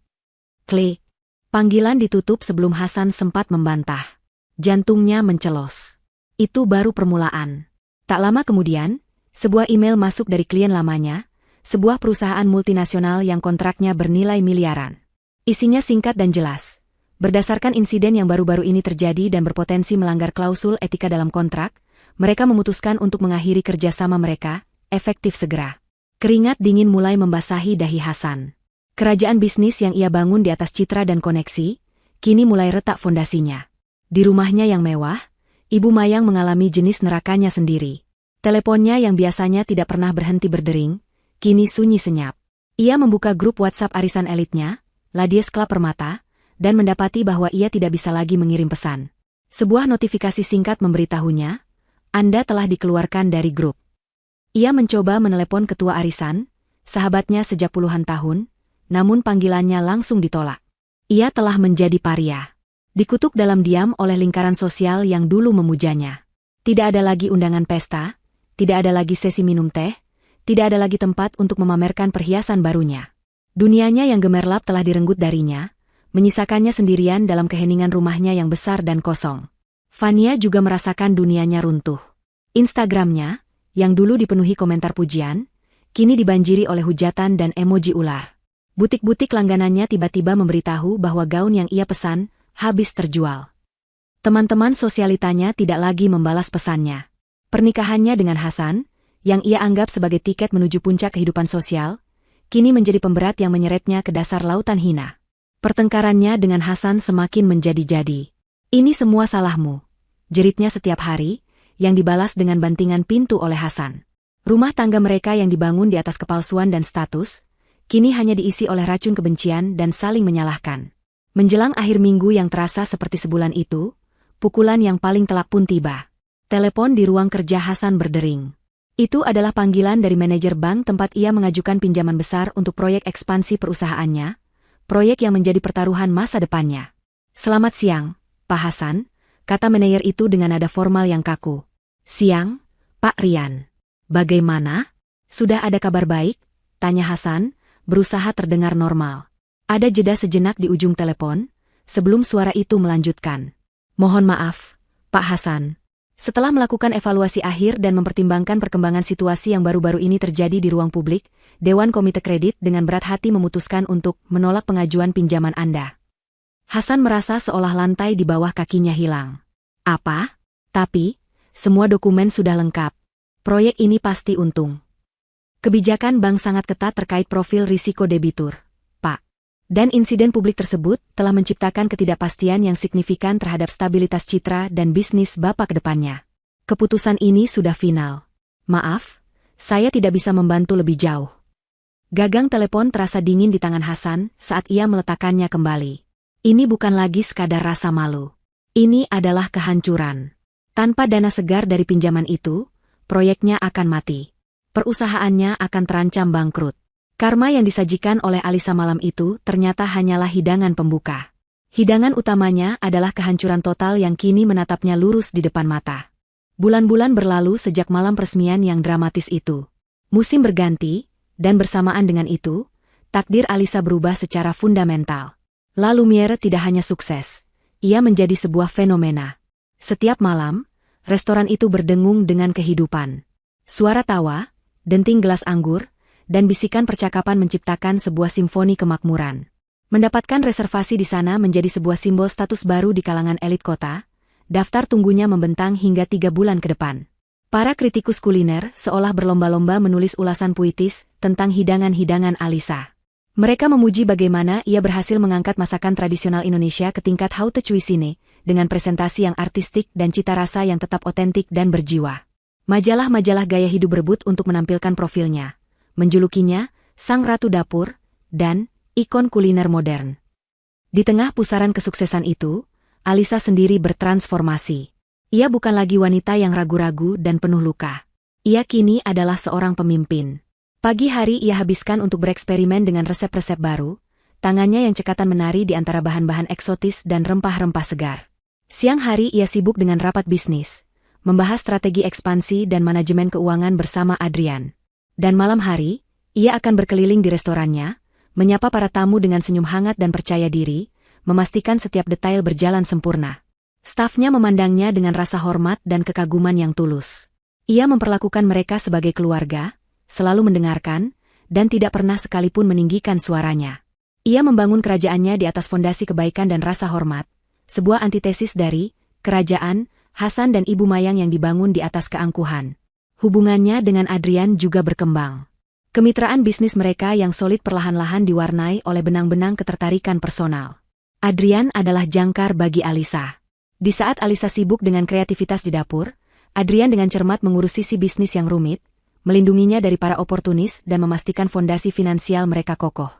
Klik. Panggilan ditutup sebelum Hasan sempat membantah. Jantungnya mencelos. Itu baru permulaan. Tak lama kemudian, sebuah email masuk dari klien lamanya, sebuah perusahaan multinasional yang kontraknya bernilai miliaran. Isinya singkat dan jelas. Berdasarkan insiden yang baru-baru ini terjadi dan berpotensi melanggar klausul etika dalam kontrak, mereka memutuskan untuk mengakhiri kerjasama mereka, efektif segera. Keringat dingin mulai membasahi dahi Hasan. Kerajaan bisnis yang ia bangun di atas citra dan koneksi, kini mulai retak fondasinya. Di rumahnya yang mewah, Ibu Mayang mengalami jenis nerakanya sendiri. Teleponnya yang biasanya tidak pernah berhenti berdering, kini sunyi senyap. Ia membuka grup WhatsApp arisan elitnya, Ladies Club Permata, dan mendapati bahwa ia tidak bisa lagi mengirim pesan. Sebuah notifikasi singkat memberitahunya, "Anda telah dikeluarkan dari grup." Ia mencoba menelepon ketua arisan, sahabatnya sejak puluhan tahun, namun panggilannya langsung ditolak. Ia telah menjadi paria. Dikutuk dalam diam oleh lingkaran sosial yang dulu memujanya. Tidak ada lagi undangan pesta, tidak ada lagi sesi minum teh, tidak ada lagi tempat untuk memamerkan perhiasan barunya. Dunianya yang gemerlap telah direnggut darinya, menyisakannya sendirian dalam keheningan rumahnya yang besar dan kosong. Fania juga merasakan dunianya runtuh. Instagramnya, yang dulu dipenuhi komentar pujian, kini dibanjiri oleh hujatan dan emoji ular. Butik-butik langganannya tiba-tiba memberitahu bahwa gaun yang ia pesan habis terjual. Teman-teman sosialitanya tidak lagi membalas pesannya. Pernikahannya dengan Hasan, yang ia anggap sebagai tiket menuju puncak kehidupan sosial, kini menjadi pemberat yang menyeretnya ke dasar lautan hina. Pertengkarannya dengan Hasan semakin menjadi-jadi. "Ini semua salahmu," jeritnya setiap hari, yang dibalas dengan bantingan pintu oleh Hasan. Rumah tangga mereka yang dibangun di atas kepalsuan dan status, kini hanya diisi oleh racun kebencian dan saling menyalahkan. Menjelang akhir minggu yang terasa seperti sebulan itu, pukulan yang paling telak pun tiba. Telepon di ruang kerja Hasan berdering. Itu adalah panggilan dari manajer bank tempat ia mengajukan pinjaman besar untuk proyek ekspansi perusahaannya, proyek yang menjadi pertaruhan masa depannya. "Selamat siang, Pak Hasan," kata manajer itu dengan nada formal yang kaku. "Siang, Pak Rian. Bagaimana? Sudah ada kabar baik?" tanya Hasan, berusaha terdengar normal. Ada jeda sejenak di ujung telepon, sebelum suara itu melanjutkan. "Mohon maaf, Pak Hasan. Setelah melakukan evaluasi akhir dan mempertimbangkan perkembangan situasi yang baru-baru ini terjadi di ruang publik, Dewan Komite Kredit dengan berat hati memutuskan untuk menolak pengajuan pinjaman Anda." Hasan merasa seolah lantai di bawah kakinya hilang. "Apa? Tapi, semua dokumen sudah lengkap. Proyek ini pasti untung. Kebijakan bank sangat ketat terkait profil risiko debitur, Pak. Dan insiden publik tersebut telah menciptakan ketidakpastian yang signifikan terhadap stabilitas citra dan bisnis Bapak ke depannya. Keputusan ini sudah final. Maaf, saya tidak bisa membantu lebih jauh." Gagang telepon terasa dingin di tangan Hasan saat ia meletakkannya kembali. Ini bukan lagi sekadar rasa malu. Ini adalah kehancuran. Tanpa dana segar dari pinjaman itu, proyeknya akan mati. Perusahaannya akan terancam bangkrut. Karma yang disajikan oleh Alisa malam itu ternyata hanyalah hidangan pembuka. Hidangan utamanya adalah kehancuran total yang kini menatapnya lurus di depan mata. Bulan-bulan berlalu sejak malam peresmian yang dramatis itu. Musim berganti, dan bersamaan dengan itu, takdir Alisa berubah secara fundamental. La Lumiere tidak hanya sukses, ia menjadi sebuah fenomena. Setiap malam, restoran itu berdengung dengan kehidupan. Suara tawa, denting gelas anggur, dan bisikan percakapan menciptakan sebuah simfoni kemakmuran. Mendapatkan reservasi di sana menjadi sebuah simbol status baru di kalangan elit kota, daftar tunggunya membentang hingga 3 bulan ke depan. Para kritikus kuliner seolah berlomba-lomba menulis ulasan puitis tentang hidangan-hidangan Alisa. Mereka memuji bagaimana ia berhasil mengangkat masakan tradisional Indonesia ke tingkat haute cuisine, dengan presentasi yang artistik dan cita rasa yang tetap otentik dan berjiwa. Majalah-majalah gaya hidup berebut untuk menampilkan profilnya, menjulukinya Sang Ratu Dapur dan ikon kuliner modern. Di tengah pusaran kesuksesan itu, Alisa sendiri bertransformasi. Ia bukan lagi wanita yang ragu-ragu dan penuh luka. Ia kini adalah seorang pemimpin. Pagi hari ia habiskan untuk bereksperimen dengan resep-resep baru, tangannya yang cekatan menari di antara bahan-bahan eksotis dan rempah-rempah segar. Siang hari ia sibuk dengan rapat bisnis, membahas strategi ekspansi dan manajemen keuangan bersama Adrian. Dan malam hari, ia akan berkeliling di restorannya, menyapa para tamu dengan senyum hangat dan percaya diri, memastikan setiap detail berjalan sempurna. Stafnya memandangnya dengan rasa hormat dan kekaguman yang tulus. Ia memperlakukan mereka sebagai keluarga, selalu mendengarkan, dan tidak pernah sekalipun meninggikan suaranya. Ia membangun kerajaannya di atas fondasi kebaikan dan rasa hormat, sebuah antitesis dari kerajaan Hasan dan Ibu Mayang yang dibangun di atas keangkuhan. Hubungannya dengan Adrian juga berkembang. Kemitraan bisnis mereka yang solid perlahan-lahan diwarnai oleh benang-benang ketertarikan personal. Adrian adalah jangkar bagi Alisa. Di saat Alisa sibuk dengan kreativitas di dapur, Adrian dengan cermat mengurus sisi bisnis yang rumit, melindunginya dari para oportunis dan memastikan fondasi finansial mereka kokoh.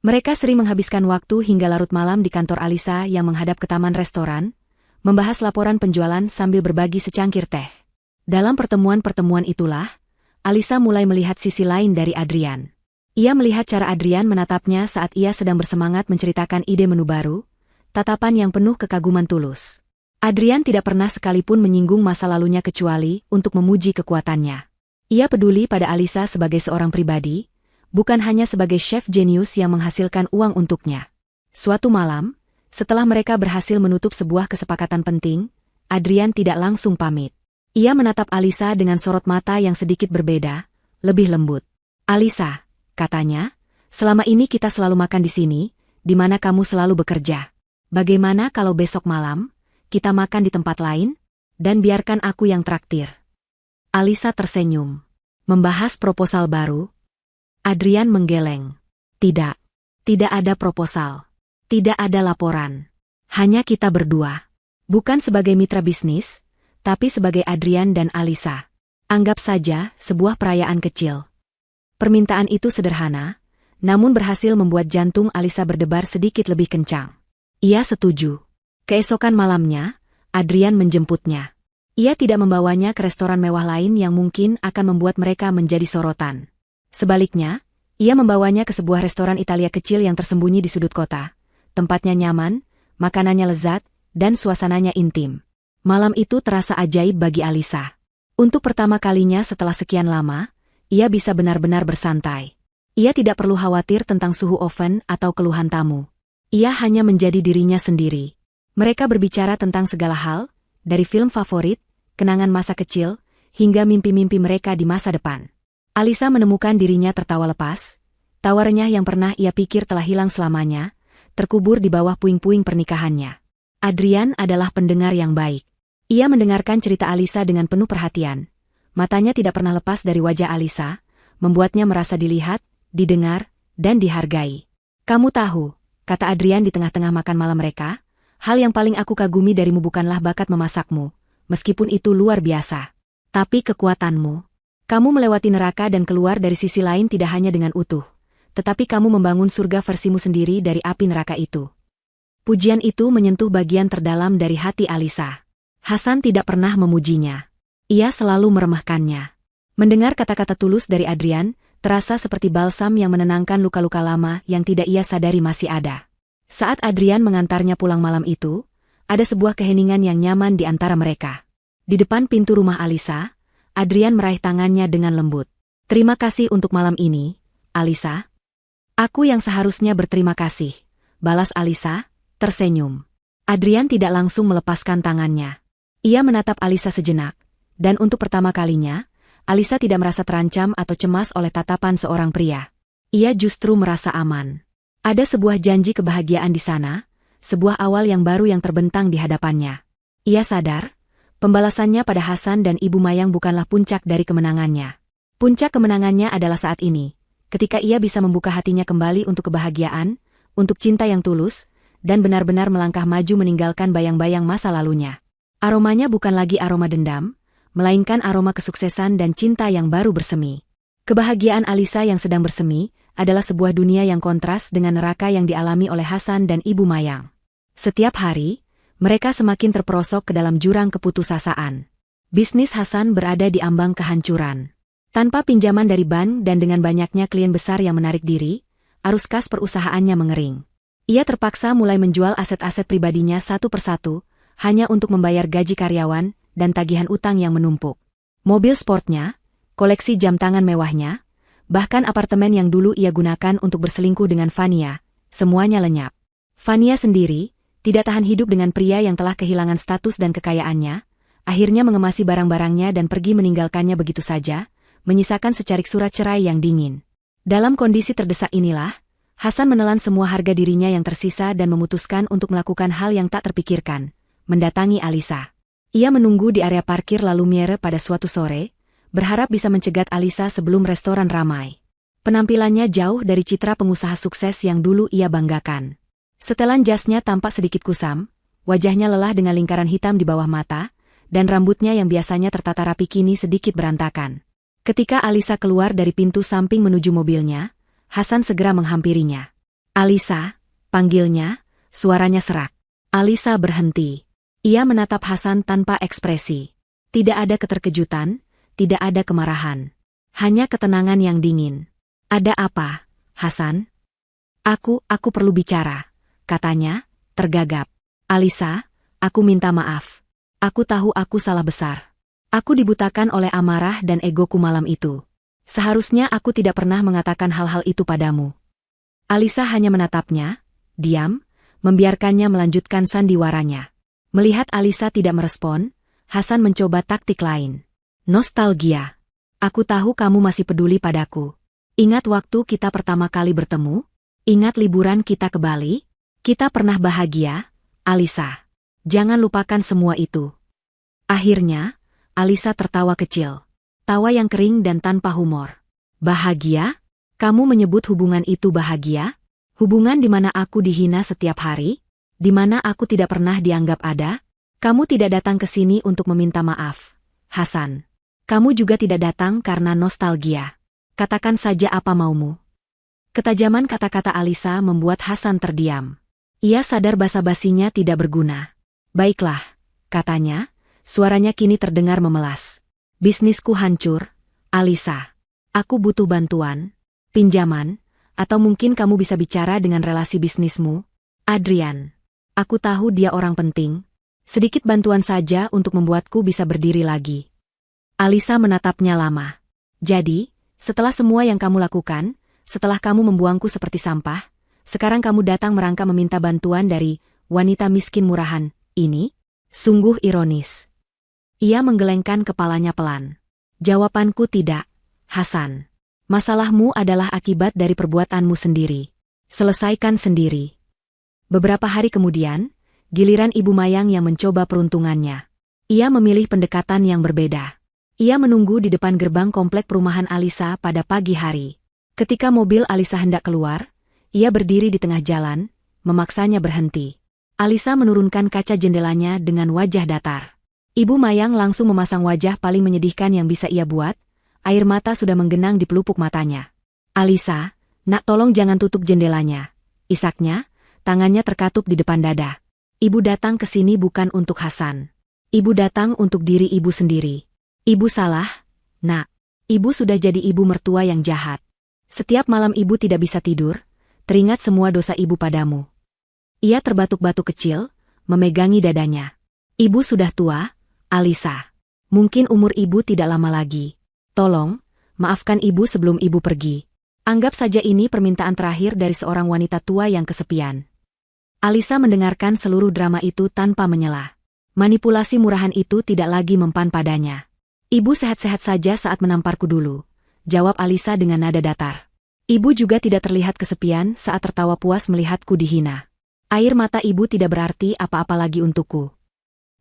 Mereka sering menghabiskan waktu hingga larut malam di kantor Alisa yang menghadap ke taman restoran, membahas laporan penjualan sambil berbagi secangkir teh. Dalam pertemuan-pertemuan itulah, Alisa mulai melihat sisi lain dari Adrian. Ia melihat cara Adrian menatapnya saat ia sedang bersemangat menceritakan ide menu baru, tatapan yang penuh kekaguman tulus. Adrian tidak pernah sekalipun menyinggung masa lalunya kecuali untuk memuji kekuatannya. Ia peduli pada Alisa sebagai seorang pribadi, bukan hanya sebagai chef jenius yang menghasilkan uang untuknya. Suatu malam, setelah mereka berhasil menutup sebuah kesepakatan penting, Adrian tidak langsung pamit. Ia menatap Alisa dengan sorot mata yang sedikit berbeda, lebih lembut. "Alisa," katanya, "selama ini kita selalu makan di sini, di mana kamu selalu bekerja. Bagaimana kalau besok malam, kita makan di tempat lain? Dan biarkan aku yang traktir. Alisa tersenyum. Membahas proposal baru? Adrian menggeleng. Tidak. Tidak ada proposal. Tidak ada laporan. Hanya kita berdua. Bukan sebagai mitra bisnis, tapi sebagai Adrian dan Alisa. Anggap saja sebuah perayaan kecil. Permintaan itu sederhana, namun berhasil membuat jantung Alisa berdebar sedikit lebih kencang. Ia setuju. Keesokan malamnya, Adrian menjemputnya. Ia tidak membawanya ke restoran mewah lain yang mungkin akan membuat mereka menjadi sorotan. Sebaliknya, ia membawanya ke sebuah restoran Italia kecil yang tersembunyi di sudut kota. Tempatnya nyaman, makanannya lezat, dan suasananya intim. Malam itu terasa ajaib bagi Alisa. Untuk pertama kalinya setelah sekian lama, ia bisa benar-benar bersantai. Ia tidak perlu khawatir tentang suhu oven atau keluhan tamu. Ia hanya menjadi dirinya sendiri. Mereka berbicara tentang segala hal, dari film favorit, kenangan masa kecil, hingga mimpi-mimpi mereka di masa depan. Alisa menemukan dirinya tertawa lepas. Tawa renyah yang pernah ia pikir telah hilang selamanya, terkubur di bawah puing-puing pernikahannya. Adrian adalah pendengar yang baik. Ia mendengarkan cerita Alisa dengan penuh perhatian. Matanya tidak pernah lepas dari wajah Alisa, membuatnya merasa dilihat, didengar, dan dihargai. Kamu tahu, kata Adrian di tengah-tengah makan malam mereka, hal yang paling aku kagumi darimu bukanlah bakat memasakmu, meskipun itu luar biasa. Tapi kekuatanmu. Kamu melewati neraka dan keluar dari sisi lain tidak hanya dengan utuh, tetapi kamu membangun surga versimu sendiri dari api neraka itu. Pujian itu menyentuh bagian terdalam dari hati Alisa. Hasan tidak pernah memujinya. Ia selalu meremehkannya. Mendengar kata-kata tulus dari Adrian, terasa seperti balsam yang menenangkan luka-luka lama yang tidak ia sadari masih ada. Saat Adrian mengantarnya pulang malam itu, ada sebuah keheningan yang nyaman di antara mereka. Di depan pintu rumah Alisa, Adrian meraih tangannya dengan lembut. Terima kasih untuk malam ini, Alisa. Aku yang seharusnya berterima kasih, balas Alisa, tersenyum. Adrian tidak langsung melepaskan tangannya. Ia menatap Alisa sejenak, dan untuk pertama kalinya, Alisa tidak merasa terancam atau cemas oleh tatapan seorang pria. Ia justru merasa aman. Ada sebuah janji kebahagiaan di sana, sebuah awal yang baru yang terbentang di hadapannya. Ia sadar, pembalasannya pada Hasan dan Ibu Mayang bukanlah puncak dari kemenangannya. Puncak kemenangannya adalah saat ini, ketika ia bisa membuka hatinya kembali untuk kebahagiaan, untuk cinta yang tulus, dan benar-benar melangkah maju meninggalkan bayang-bayang masa lalunya. Aromanya bukan lagi aroma dendam, melainkan aroma kesuksesan dan cinta yang baru bersemi. Kebahagiaan Alisa yang sedang bersemi adalah sebuah dunia yang kontras dengan neraka yang dialami oleh Hasan dan Ibu Mayang. Setiap hari, mereka semakin terperosok ke dalam jurang keputusasaan. Bisnis Hasan berada di ambang kehancuran. Tanpa pinjaman dari bank dan dengan banyaknya klien besar yang menarik diri, arus kas perusahaannya mengering. Ia terpaksa mulai menjual aset-aset pribadinya satu persatu, hanya untuk membayar gaji karyawan dan tagihan utang yang menumpuk. Mobil sportnya, koleksi jam tangan mewahnya, bahkan apartemen yang dulu ia gunakan untuk berselingkuh dengan Fania, semuanya lenyap. Fania sendiri tidak tahan hidup dengan pria yang telah kehilangan status dan kekayaannya, akhirnya mengemasi barang-barangnya dan pergi meninggalkannya begitu saja, menyisakan secarik surat cerai yang dingin. Dalam kondisi terdesak inilah, Hasan menelan semua harga dirinya yang tersisa dan memutuskan untuk melakukan hal yang tak terpikirkan, mendatangi Alisa. Ia menunggu di area parkir La Lumiere pada suatu sore, berharap bisa mencegat Alisa sebelum restoran ramai. Penampilannya jauh dari citra pengusaha sukses yang dulu ia banggakan. Setelan jasnya tampak sedikit kusam, wajahnya lelah dengan lingkaran hitam di bawah mata, dan rambutnya yang biasanya tertata rapi kini sedikit berantakan. Ketika Alisa keluar dari pintu samping menuju mobilnya, Hasan segera menghampirinya. Alisa, panggilnya, suaranya serak. Alisa berhenti. Ia menatap Hasan tanpa ekspresi. Tidak ada keterkejutan, tidak ada kemarahan. Hanya ketenangan yang dingin. Ada apa, Hasan? Aku perlu bicara, katanya, tergagap. Alisa, aku minta maaf. Aku tahu aku salah besar. Aku dibutakan oleh amarah dan egoku malam itu. Seharusnya aku tidak pernah mengatakan hal-hal itu padamu. Alisa hanya menatapnya, diam, membiarkannya melanjutkan sandiwaranya. Melihat Alisa tidak merespon, Hasan mencoba taktik lain. Nostalgia. Aku tahu kamu masih peduli padaku. Ingat waktu kita pertama kali bertemu? Ingat liburan kita ke Bali? Kita pernah bahagia, Alisa. Jangan lupakan semua itu. Akhirnya, Alisa tertawa kecil. Tawa yang kering dan tanpa humor. Bahagia? Kamu menyebut hubungan itu bahagia? Hubungan di mana aku dihina setiap hari? Di mana aku tidak pernah dianggap ada? Kamu tidak datang ke sini untuk meminta maaf, Hasan. Kamu juga tidak datang karena nostalgia. Katakan saja apa maumu. Ketajaman kata-kata Alisa membuat Hasan terdiam. Ia sadar basa-basinya tidak berguna. Baiklah, katanya, suaranya kini terdengar memelas. Bisnisku hancur, Alisa. Aku butuh bantuan, pinjaman, atau mungkin kamu bisa bicara dengan relasi bisnismu, Adrian. Aku tahu dia orang penting. Sedikit bantuan saja untuk membuatku bisa berdiri lagi. Alisa menatapnya lama. Jadi, setelah semua yang kamu lakukan, setelah kamu membuangku seperti sampah, sekarang kamu datang merangka meminta bantuan dari wanita miskin murahan ini? Sungguh ironis. Ia menggelengkan kepalanya pelan. Jawabanku tidak, Hasan. Masalahmu adalah akibat dari perbuatanmu sendiri. Selesaikan sendiri. Beberapa hari kemudian, giliran Ibu Mayang yang mencoba peruntungannya. Ia memilih pendekatan yang berbeda. Ia menunggu di depan gerbang komplek perumahan Alisa pada pagi hari. Ketika mobil Alisa hendak keluar, ia berdiri di tengah jalan, memaksanya berhenti. Alisa menurunkan kaca jendelanya dengan wajah datar. Ibu Mayang langsung memasang wajah paling menyedihkan yang bisa ia buat, air mata sudah menggenang di pelupuk matanya. Alisa, nak tolong jangan tutup jendelanya. Isaknya, tangannya terkatup di depan dada. Ibu datang ke sini bukan untuk Hasan. Ibu datang untuk diri ibu sendiri. Ibu salah, nak. Ibu sudah jadi ibu mertua yang jahat. Setiap malam ibu tidak bisa tidur, teringat semua dosa ibu padamu. Ia terbatuk-batuk kecil, memegangi dadanya. Ibu sudah tua, Alisa. Mungkin umur ibu tidak lama lagi. Tolong, maafkan ibu sebelum ibu pergi. Anggap saja ini permintaan terakhir dari seorang wanita tua yang kesepian. Alisa mendengarkan seluruh drama itu tanpa menyela. Manipulasi murahan itu tidak lagi mempan padanya. Ibu sehat-sehat saja saat menamparku dulu, jawab Alisa dengan nada datar. Ibu juga tidak terlihat kesepian saat tertawa puas melihatku dihina. Air mata ibu tidak berarti apa-apa lagi untukku.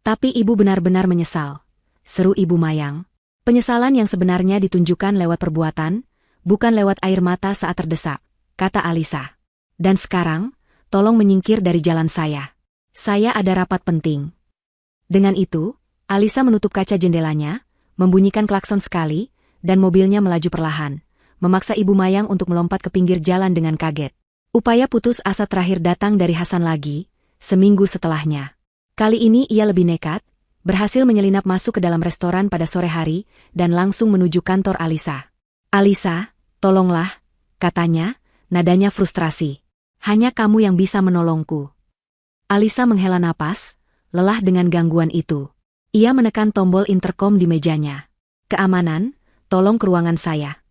Tapi ibu benar-benar menyesal, seru Ibu Mayang. Penyesalan yang sebenarnya ditunjukkan lewat perbuatan, bukan lewat air mata saat terdesak, kata Alisa. Dan sekarang, tolong menyingkir dari jalan saya. Saya ada rapat penting. Dengan itu, Alisa menutup kaca jendelanya, membunyikan klakson sekali, dan mobilnya melaju perlahan, memaksa Ibu Mayang untuk melompat ke pinggir jalan dengan kaget. Upaya putus asa terakhir datang dari Hasan lagi, seminggu setelahnya. Kali ini ia lebih nekat, berhasil menyelinap masuk ke dalam restoran pada sore hari, dan langsung menuju kantor Alisa. Alisa, tolonglah, katanya, nadanya frustrasi. Hanya kamu yang bisa menolongku. Alisa menghela napas, lelah dengan gangguan itu. Ia menekan tombol interkom di mejanya. Keamanan, tolong ke ruangan saya.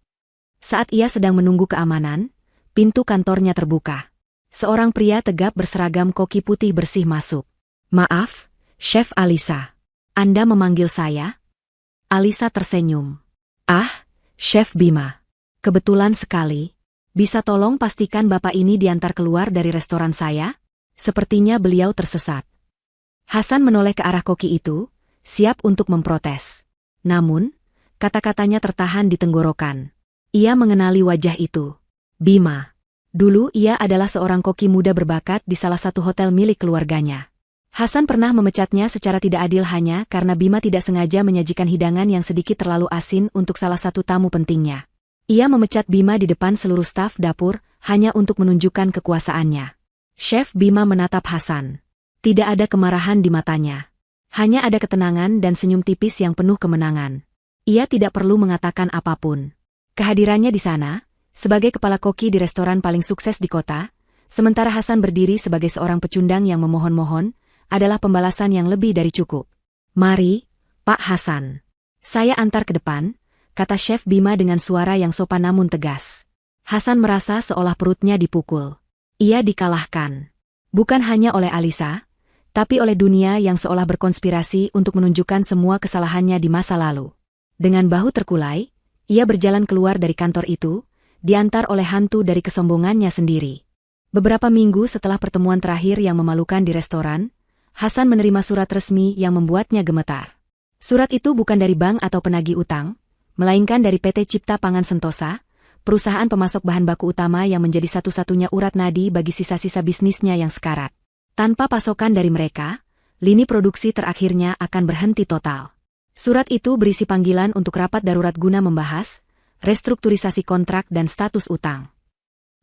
Saat ia sedang menunggu keamanan, pintu kantornya terbuka. Seorang pria tegap berseragam koki putih bersih masuk. Maaf, Chef Alisa. Anda memanggil saya? Alisa tersenyum. Ah, Chef Bima. Kebetulan sekali. Bisa tolong pastikan bapak ini diantar keluar dari restoran saya? Sepertinya beliau tersesat. Hasan menoleh ke arah koki itu, siap untuk memprotes. Namun, kata-katanya tertahan di tenggorokan. Ia mengenali wajah itu. Bima. Dulu ia adalah seorang koki muda berbakat di salah satu hotel milik keluarganya. Hasan pernah memecatnya secara tidak adil hanya karena Bima tidak sengaja menyajikan hidangan yang sedikit terlalu asin untuk salah satu tamu pentingnya. Ia memecat Bima di depan seluruh staf dapur hanya untuk menunjukkan kekuasaannya. Chef Bima menatap Hasan. Tidak ada kemarahan di matanya. Hanya ada ketenangan dan senyum tipis yang penuh kemenangan. Ia tidak perlu mengatakan apapun. Kehadirannya di sana, sebagai kepala koki di restoran paling sukses di kota, sementara Hasan berdiri sebagai seorang pecundang yang memohon-mohon, adalah pembalasan yang lebih dari cukup. Mari, Pak Hasan. Saya antar ke depan, kata Chef Bima dengan suara yang sopan namun tegas. Hasan merasa seolah perutnya dipukul. Ia dikalahkan. Bukan hanya oleh Alisa, tapi oleh dunia yang seolah berkonspirasi untuk menunjukkan semua kesalahannya di masa lalu. Dengan bahu terkulai, ia berjalan keluar dari kantor itu, diantar oleh hantu dari kesombongannya sendiri. Beberapa minggu setelah pertemuan terakhir yang memalukan di restoran, Hasan menerima surat resmi yang membuatnya gemetar. Surat itu bukan dari bank atau penagih utang, melainkan dari PT Cipta Pangan Sentosa, perusahaan pemasok bahan baku utama yang menjadi satu-satunya urat nadi bagi sisa-sisa bisnisnya yang sekarat. Tanpa pasokan dari mereka, lini produksi terakhirnya akan berhenti total. Surat itu berisi panggilan untuk rapat darurat guna membahas restrukturisasi kontrak dan status utang.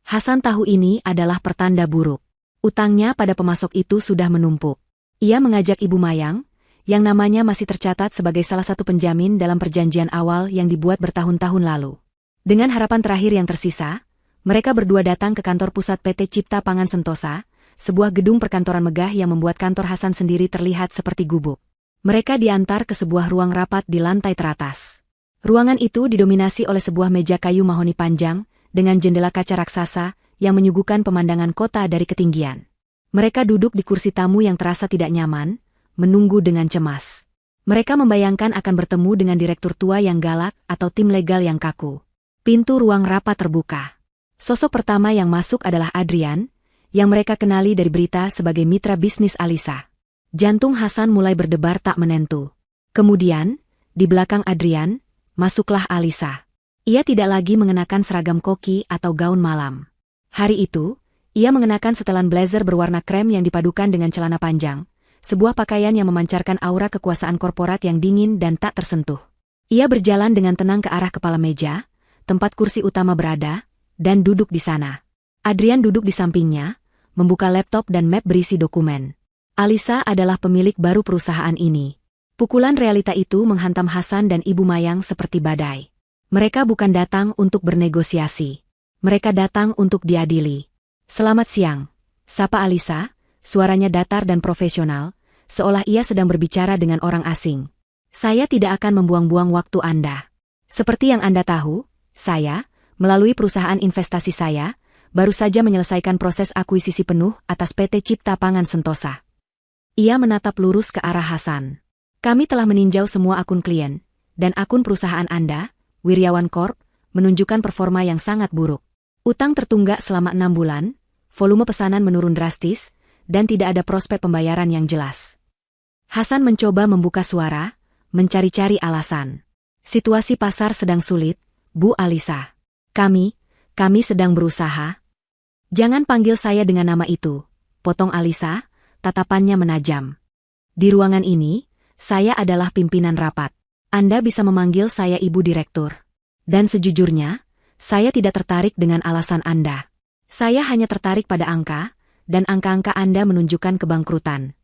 Hasan tahu ini adalah pertanda buruk. Utangnya pada pemasok itu sudah menumpuk. Ia mengajak Ibu Mayang, yang namanya masih tercatat sebagai salah satu penjamin dalam perjanjian awal yang dibuat bertahun-tahun lalu. Dengan harapan terakhir yang tersisa, mereka berdua datang ke kantor pusat PT Cipta Pangan Sentosa, sebuah gedung perkantoran megah yang membuat kantor Hasan sendiri terlihat seperti gubuk. Mereka diantar ke sebuah ruang rapat di lantai teratas. Ruangan itu didominasi oleh sebuah meja kayu mahoni panjang, dengan jendela kaca raksasa yang menyuguhkan pemandangan kota dari ketinggian. Mereka duduk di kursi tamu yang terasa tidak nyaman, menunggu dengan cemas. Mereka membayangkan akan bertemu dengan direktur tua yang galak atau tim legal yang kaku. Pintu ruang rapat terbuka. Sosok pertama yang masuk adalah Adrian, yang mereka kenali dari berita sebagai mitra bisnis Alisa. Jantung Hasan mulai berdebar tak menentu. Kemudian, di belakang Adrian, masuklah Alisa. Ia tidak lagi mengenakan seragam koki atau gaun malam. Hari itu, ia mengenakan setelan blazer berwarna krem yang dipadukan dengan celana panjang, sebuah pakaian yang memancarkan aura kekuasaan korporat yang dingin dan tak tersentuh. Ia berjalan dengan tenang ke arah kepala meja, tempat kursi utama berada, dan duduk di sana. Adrian duduk di sampingnya, membuka laptop dan map berisi dokumen. Alisa adalah pemilik baru perusahaan ini. Pukulan realita itu menghantam Hasan dan Ibu Mayang seperti badai. Mereka bukan datang untuk bernegosiasi. Mereka datang untuk diadili. Selamat siang, sapa Alisa, suaranya datar dan profesional, seolah ia sedang berbicara dengan orang asing. Saya tidak akan membuang-buang waktu Anda. Seperti yang Anda tahu, saya, melalui perusahaan investasi saya, baru saja menyelesaikan proses akuisisi penuh atas PT Cipta Pangan Sentosa. Ia menatap lurus ke arah Hasan. Kami telah meninjau semua akun klien, dan akun perusahaan Anda, Wiryawan Corp, menunjukkan performa yang sangat buruk. Utang tertunggak selama 6 bulan, volume pesanan menurun drastis, dan tidak ada prospek pembayaran yang jelas. Hasan mencoba membuka suara, mencari-cari alasan. Situasi pasar sedang sulit, Bu Alisa. Kami sedang berusaha. Jangan panggil saya dengan nama itu, potong Alisa, tatapannya menajam. Di ruangan ini, saya adalah pimpinan rapat. Anda bisa memanggil saya Ibu Direktur. Dan sejujurnya, saya tidak tertarik dengan alasan Anda. Saya hanya tertarik pada angka, dan angka-angka Anda menunjukkan kebangkrutan.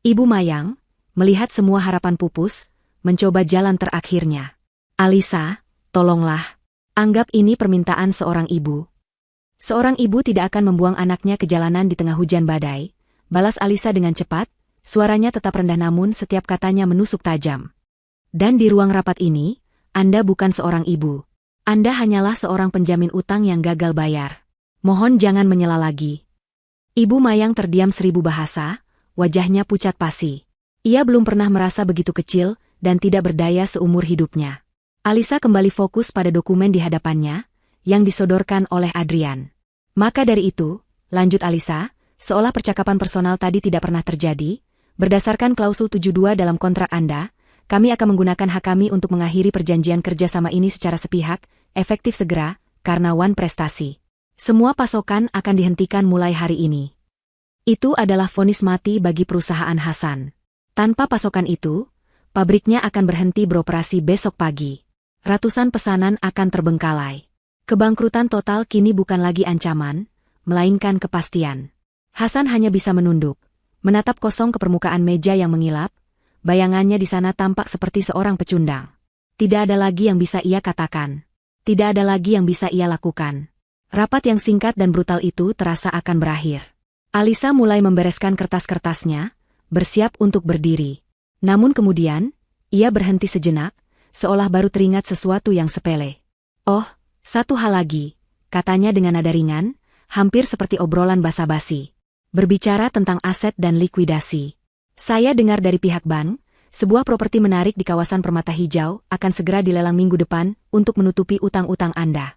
Ibu Mayang, melihat semua harapan pupus, mencoba jalan terakhirnya. Alisa, tolonglah. Anggap ini permintaan seorang ibu. Seorang ibu tidak akan membuang anaknya ke jalanan di tengah hujan badai, balas Alisa dengan cepat, suaranya tetap rendah namun setiap katanya menusuk tajam. Dan di ruang rapat ini, Anda bukan seorang ibu. Anda hanyalah seorang penjamin utang yang gagal bayar. Mohon jangan menyela lagi. Ibu Mayang terdiam 1000 bahasa, wajahnya pucat pasi. Ia belum pernah merasa begitu kecil dan tidak berdaya seumur hidupnya. Alisa kembali fokus pada dokumen di hadapannya, yang disodorkan oleh Adrian. Maka dari itu, lanjut Alisa, seolah percakapan personal tadi tidak pernah terjadi, berdasarkan klausul 72 dalam kontrak Anda, kami akan menggunakan hak kami untuk mengakhiri perjanjian kerjasama ini secara sepihak, efektif segera, karena Wan prestasi. Semua pasokan akan dihentikan mulai hari ini. Itu adalah vonis mati bagi perusahaan Hasan. Tanpa pasokan itu, pabriknya akan berhenti beroperasi besok pagi. Ratusan pesanan akan terbengkalai. Kebangkrutan total kini bukan lagi ancaman, melainkan kepastian. Hasan hanya bisa menunduk, menatap kosong ke permukaan meja yang mengilap. Bayangannya di sana tampak seperti seorang pecundang. Tidak ada lagi yang bisa ia katakan. Tidak ada lagi yang bisa ia lakukan. Rapat yang singkat dan brutal itu terasa akan berakhir. Alisa mulai membereskan kertas-kertasnya, bersiap untuk berdiri. Namun kemudian, ia berhenti sejenak, seolah baru teringat sesuatu yang sepele. Oh, satu hal lagi, katanya dengan nada ringan, hampir seperti obrolan basa-basi. Berbicara tentang aset dan likuidasi. Saya dengar dari pihak bank, sebuah properti menarik di kawasan Permata Hijau akan segera dilelang minggu depan untuk menutupi utang-utang Anda.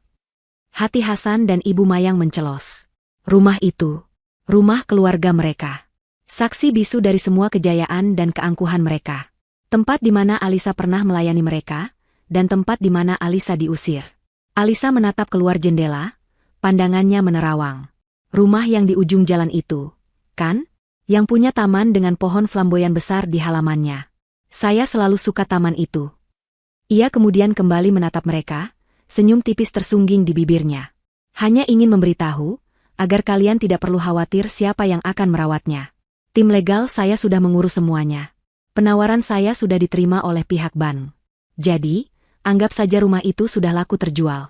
Hati Hasan dan Ibu Mayang mencelos. Rumah itu, rumah keluarga mereka. Saksi bisu dari semua kejayaan dan keangkuhan mereka. Tempat di mana Alisa pernah melayani mereka, dan tempat di mana Alisa diusir. Alisa menatap keluar jendela, pandangannya menerawang. Rumah yang di ujung jalan itu, kan? Yang punya taman dengan pohon flamboyan besar di halamannya. Saya selalu suka taman itu. Ia kemudian kembali menatap mereka, senyum tipis tersungging di bibirnya. Hanya ingin memberitahu, agar kalian tidak perlu khawatir siapa yang akan merawatnya. Tim legal saya sudah mengurus semuanya. Penawaran saya sudah diterima oleh pihak bank. Jadi, anggap saja rumah itu sudah laku terjual.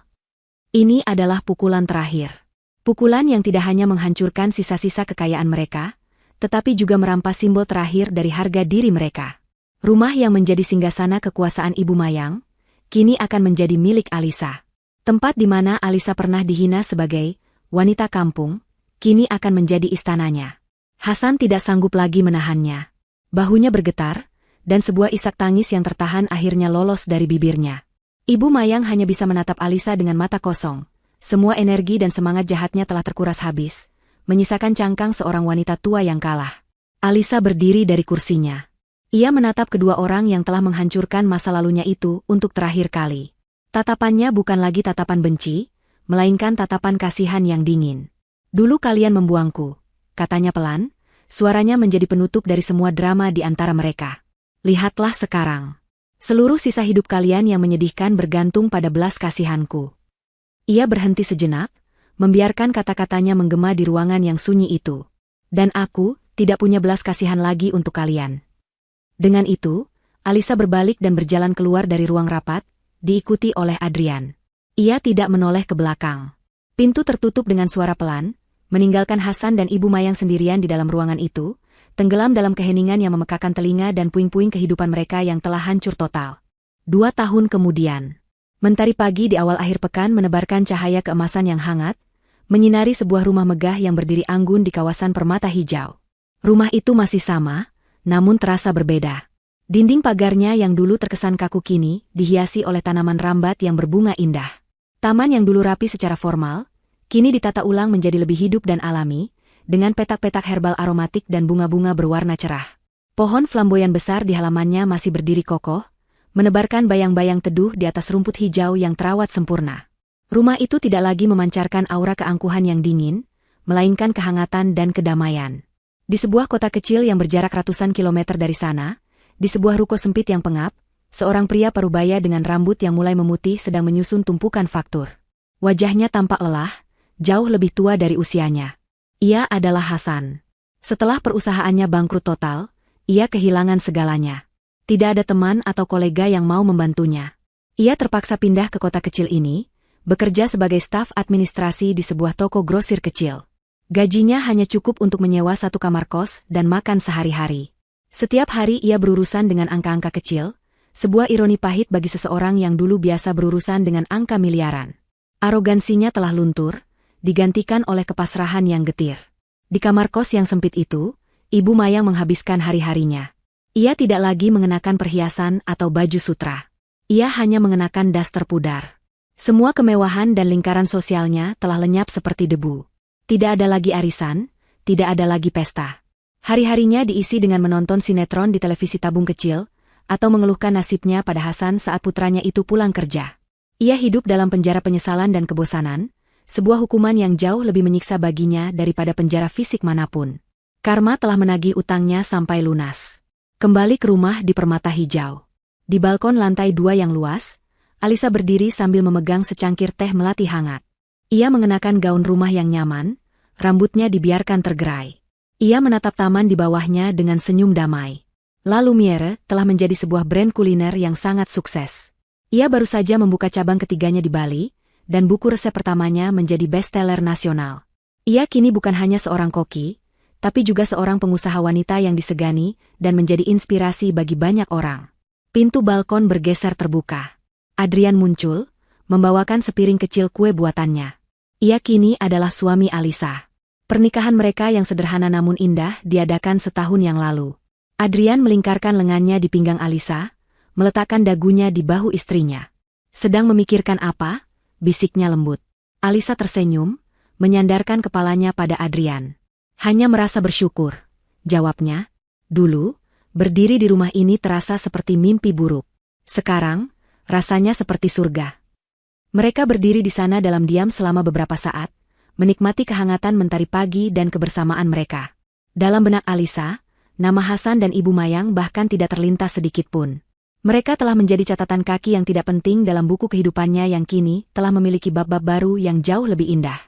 Ini adalah pukulan terakhir. Pukulan yang tidak hanya menghancurkan sisa-sisa kekayaan mereka, tetapi juga merampas simbol terakhir dari harga diri mereka. Rumah yang menjadi singgasana kekuasaan Ibu Mayang, kini akan menjadi milik Alisa. Tempat di mana Alisa pernah dihina sebagai wanita kampung, kini akan menjadi istananya. Hasan tidak sanggup lagi menahannya. Bahunya bergetar, dan sebuah isak tangis yang tertahan akhirnya lolos dari bibirnya. Ibu Mayang hanya bisa menatap Alisa dengan mata kosong. Semua energi dan semangat jahatnya telah terkuras habis, menyisakan cangkang seorang wanita tua yang kalah. Alisa berdiri dari kursinya. Ia menatap kedua orang yang telah menghancurkan masa lalunya itu untuk terakhir kali. Tatapannya bukan lagi tatapan benci, melainkan tatapan kasihan yang dingin. Dulu kalian membuangku, katanya pelan, suaranya menjadi penutup dari semua drama di antara mereka. Lihatlah sekarang. Seluruh sisa hidup kalian yang menyedihkan bergantung pada belas kasihanku. Ia berhenti sejenak, membiarkan kata-katanya menggema di ruangan yang sunyi itu. Dan aku tidak punya belas kasihan lagi untuk kalian. Dengan itu, Alisa berbalik dan berjalan keluar dari ruang rapat, diikuti oleh Adrian. Ia tidak menoleh ke belakang. Pintu tertutup dengan suara pelan, meninggalkan Hasan dan Ibu Mayang sendirian di dalam ruangan itu, tenggelam dalam keheningan yang memekakan telinga dan puing-puing kehidupan mereka yang telah hancur total. 2 tahun kemudian, mentari pagi di awal akhir pekan menebarkan cahaya keemasan yang hangat, menyinari sebuah rumah megah yang berdiri anggun di kawasan permata hijau. Rumah itu masih sama, namun terasa berbeda. Dinding pagarnya yang dulu terkesan kaku kini dihiasi oleh tanaman rambat yang berbunga indah. Taman yang dulu rapi secara formal, kini ditata ulang menjadi lebih hidup dan alami, dengan petak-petak herbal aromatik dan bunga-bunga berwarna cerah. Pohon flamboyan besar di halamannya masih berdiri kokoh, menebarkan bayang-bayang teduh di atas rumput hijau yang terawat sempurna. Rumah itu tidak lagi memancarkan aura keangkuhan yang dingin, melainkan kehangatan dan kedamaian. Di sebuah kota kecil yang berjarak ratusan kilometer dari sana, di sebuah ruko sempit yang pengap, seorang pria parubaya dengan rambut yang mulai memutih sedang menyusun tumpukan faktur. Wajahnya tampak lelah, jauh lebih tua dari usianya. Ia adalah Hasan. Setelah perusahaannya bangkrut total, ia kehilangan segalanya. Tidak ada teman atau kolega yang mau membantunya. Ia terpaksa pindah ke kota kecil ini, bekerja sebagai staf administrasi di sebuah toko grosir kecil. Gajinya hanya cukup untuk menyewa 1 kamar kos dan makan sehari-hari. Setiap hari ia berurusan dengan angka-angka kecil, sebuah ironi pahit bagi seseorang yang dulu biasa berurusan dengan angka miliaran. Arogansinya telah luntur, digantikan oleh kepasrahan yang getir. Di kamar kos yang sempit itu, Ibu Mayang menghabiskan hari-harinya. Ia tidak lagi mengenakan perhiasan atau baju sutra. Ia hanya mengenakan daster pudar. Semua kemewahan dan lingkaran sosialnya telah lenyap seperti debu. Tidak ada lagi arisan, tidak ada lagi pesta. Hari-harinya diisi dengan menonton sinetron di televisi tabung kecil, atau mengeluhkan nasibnya pada Hasan saat putranya itu pulang kerja. Ia hidup dalam penjara penyesalan dan kebosanan, sebuah hukuman yang jauh lebih menyiksa baginya daripada penjara fisik manapun. Karma telah menagih utangnya sampai lunas. Kembali ke rumah di Permata Hijau. Di balkon lantai 2 yang luas, Alisa berdiri sambil memegang secangkir teh melati hangat. Ia mengenakan gaun rumah yang nyaman, rambutnya dibiarkan tergerai. Ia menatap taman di bawahnya dengan senyum damai. La Lumiere telah menjadi sebuah brand kuliner yang sangat sukses. Ia baru saja membuka cabang ketiganya di Bali, dan buku resep pertamanya menjadi bestseller nasional. Ia kini bukan hanya seorang koki, tapi juga seorang pengusaha wanita yang disegani dan menjadi inspirasi bagi banyak orang. Pintu balkon bergeser terbuka. Adrian muncul, membawakan sepiring kecil kue buatannya. Ia kini adalah suami Alisa. Pernikahan mereka yang sederhana namun indah diadakan setahun yang lalu. Adrian melingkarkan lengannya di pinggang Alisa, meletakkan dagunya di bahu istrinya. Sedang memikirkan apa? Bisiknya lembut. Alisa tersenyum, menyandarkan kepalanya pada Adrian. Hanya merasa bersyukur. jawabnya. Dulu, berdiri di rumah ini terasa seperti mimpi buruk. Sekarang, rasanya seperti surga. Mereka berdiri di sana dalam diam selama beberapa saat, menikmati kehangatan mentari pagi dan kebersamaan mereka. Dalam benak Alisa, nama Hasan dan Ibu Mayang bahkan tidak terlintas sedikit pun. Mereka telah menjadi catatan kaki yang tidak penting dalam buku kehidupannya yang kini telah memiliki bab-bab baru yang jauh lebih indah.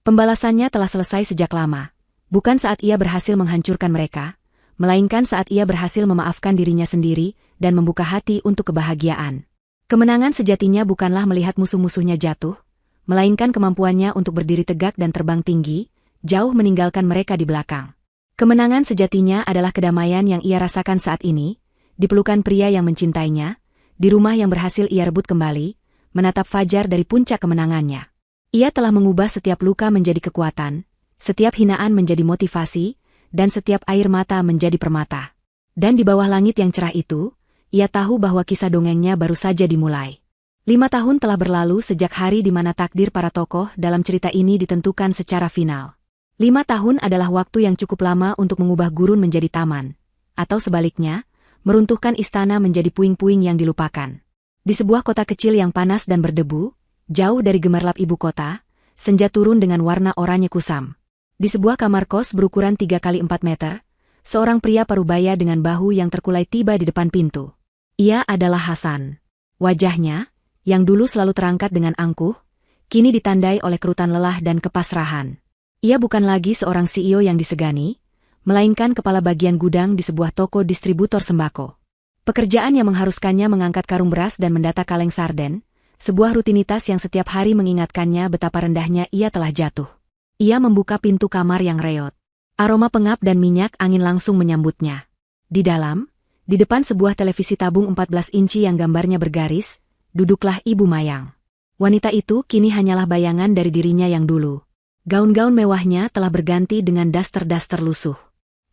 Pembalasannya telah selesai sejak lama. Bukan saat ia berhasil menghancurkan mereka, melainkan saat ia berhasil memaafkan dirinya sendiri dan membuka hati untuk kebahagiaan. Kemenangan sejatinya bukanlah melihat musuh-musuhnya jatuh, melainkan kemampuannya untuk berdiri tegak dan terbang tinggi, jauh meninggalkan mereka di belakang. Kemenangan sejatinya adalah kedamaian yang ia rasakan saat ini, di pelukan pria yang mencintainya, di rumah yang berhasil ia rebut kembali, menatap fajar dari puncak kemenangannya. Ia telah mengubah setiap luka menjadi kekuatan, setiap hinaan menjadi motivasi, dan setiap air mata menjadi permata. Dan di bawah langit yang cerah itu, ia tahu bahwa kisah dongengnya baru saja dimulai. 5 tahun telah berlalu sejak hari di mana takdir para tokoh dalam cerita ini ditentukan secara final. 5 tahun adalah waktu yang cukup lama untuk mengubah gurun menjadi taman, atau sebaliknya, meruntuhkan istana menjadi puing-puing yang dilupakan. Di sebuah kota kecil yang panas dan berdebu, jauh dari gemerlap ibu kota, senja turun dengan warna oranye kusam. Di sebuah kamar kos berukuran 3 kali 4 meter, seorang pria parubaya dengan bahu yang terkulai tiba di depan pintu. Ia adalah Hasan. Wajahnya, yang dulu selalu terangkat dengan angkuh, kini ditandai oleh kerutan lelah dan kepasrahan. Ia bukan lagi seorang CEO yang disegani, melainkan kepala bagian gudang di sebuah toko distributor sembako. Pekerjaan yang mengharuskannya mengangkat karung beras dan mendata kaleng sarden, sebuah rutinitas yang setiap hari mengingatkannya betapa rendahnya ia telah jatuh. Ia membuka pintu kamar yang reot. Aroma pengap dan minyak angin langsung menyambutnya. Di dalam, di depan sebuah televisi tabung 14 inci yang gambarnya bergaris, duduklah Ibu Mayang. Wanita itu kini hanyalah bayangan dari dirinya yang dulu. Gaun-gaun mewahnya telah berganti dengan daster-daster lusuh.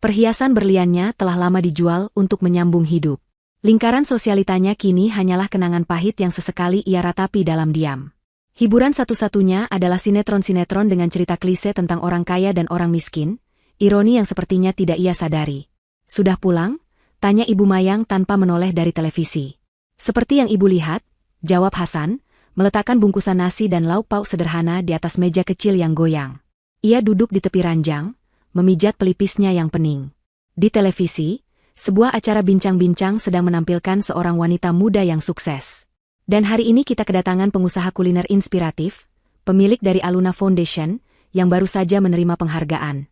Perhiasan berliannya telah lama dijual untuk menyambung hidup. Lingkaran sosialitanya kini hanyalah kenangan pahit yang sesekali ia ratapi dalam diam. Hiburan satu-satunya adalah sinetron-sinetron dengan cerita klise tentang orang kaya dan orang miskin, ironi yang sepertinya tidak ia sadari. "Sudah pulang?" tanya Ibu Mayang tanpa menoleh dari televisi. "Seperti yang Ibu lihat," jawab Hasan, meletakkan bungkusan nasi dan lauk pauk sederhana di atas meja kecil yang goyang. Ia duduk di tepi ranjang, memijat pelipisnya yang pening. Di televisi, sebuah acara bincang-bincang sedang menampilkan seorang wanita muda yang sukses. Dan hari ini kita kedatangan pengusaha kuliner inspiratif, pemilik dari Aluna Foundation, yang baru saja menerima penghargaan.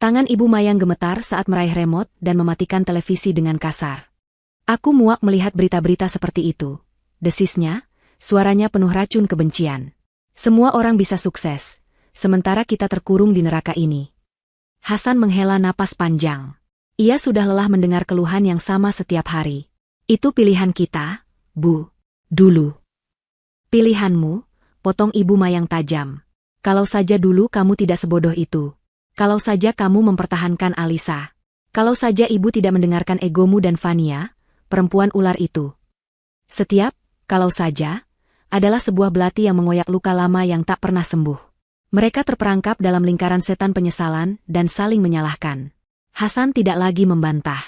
Tangan Ibu Mayang gemetar saat meraih remote dan mematikan televisi dengan kasar. "Aku muak melihat berita-berita seperti itu," desisnya, suaranya penuh racun kebencian. "Semua orang bisa sukses, sementara kita terkurung di neraka ini." Hasan menghela napas panjang. Ia sudah lelah mendengar keluhan yang sama setiap hari. "Itu pilihan kita, Bu. Dulu." "Pilihanmu?" potong Ibu Mayang tajam. "Kalau saja dulu kamu tidak sebodoh itu. Kalau saja kamu mempertahankan Alisa. Kalau saja Ibu tidak mendengarkan egomu dan Fania, perempuan ular itu." Setiap "kalau saja" adalah sebuah belati yang mengoyak luka lama yang tak pernah sembuh. Mereka terperangkap dalam lingkaran setan penyesalan dan saling menyalahkan. Hasan tidak lagi membantah.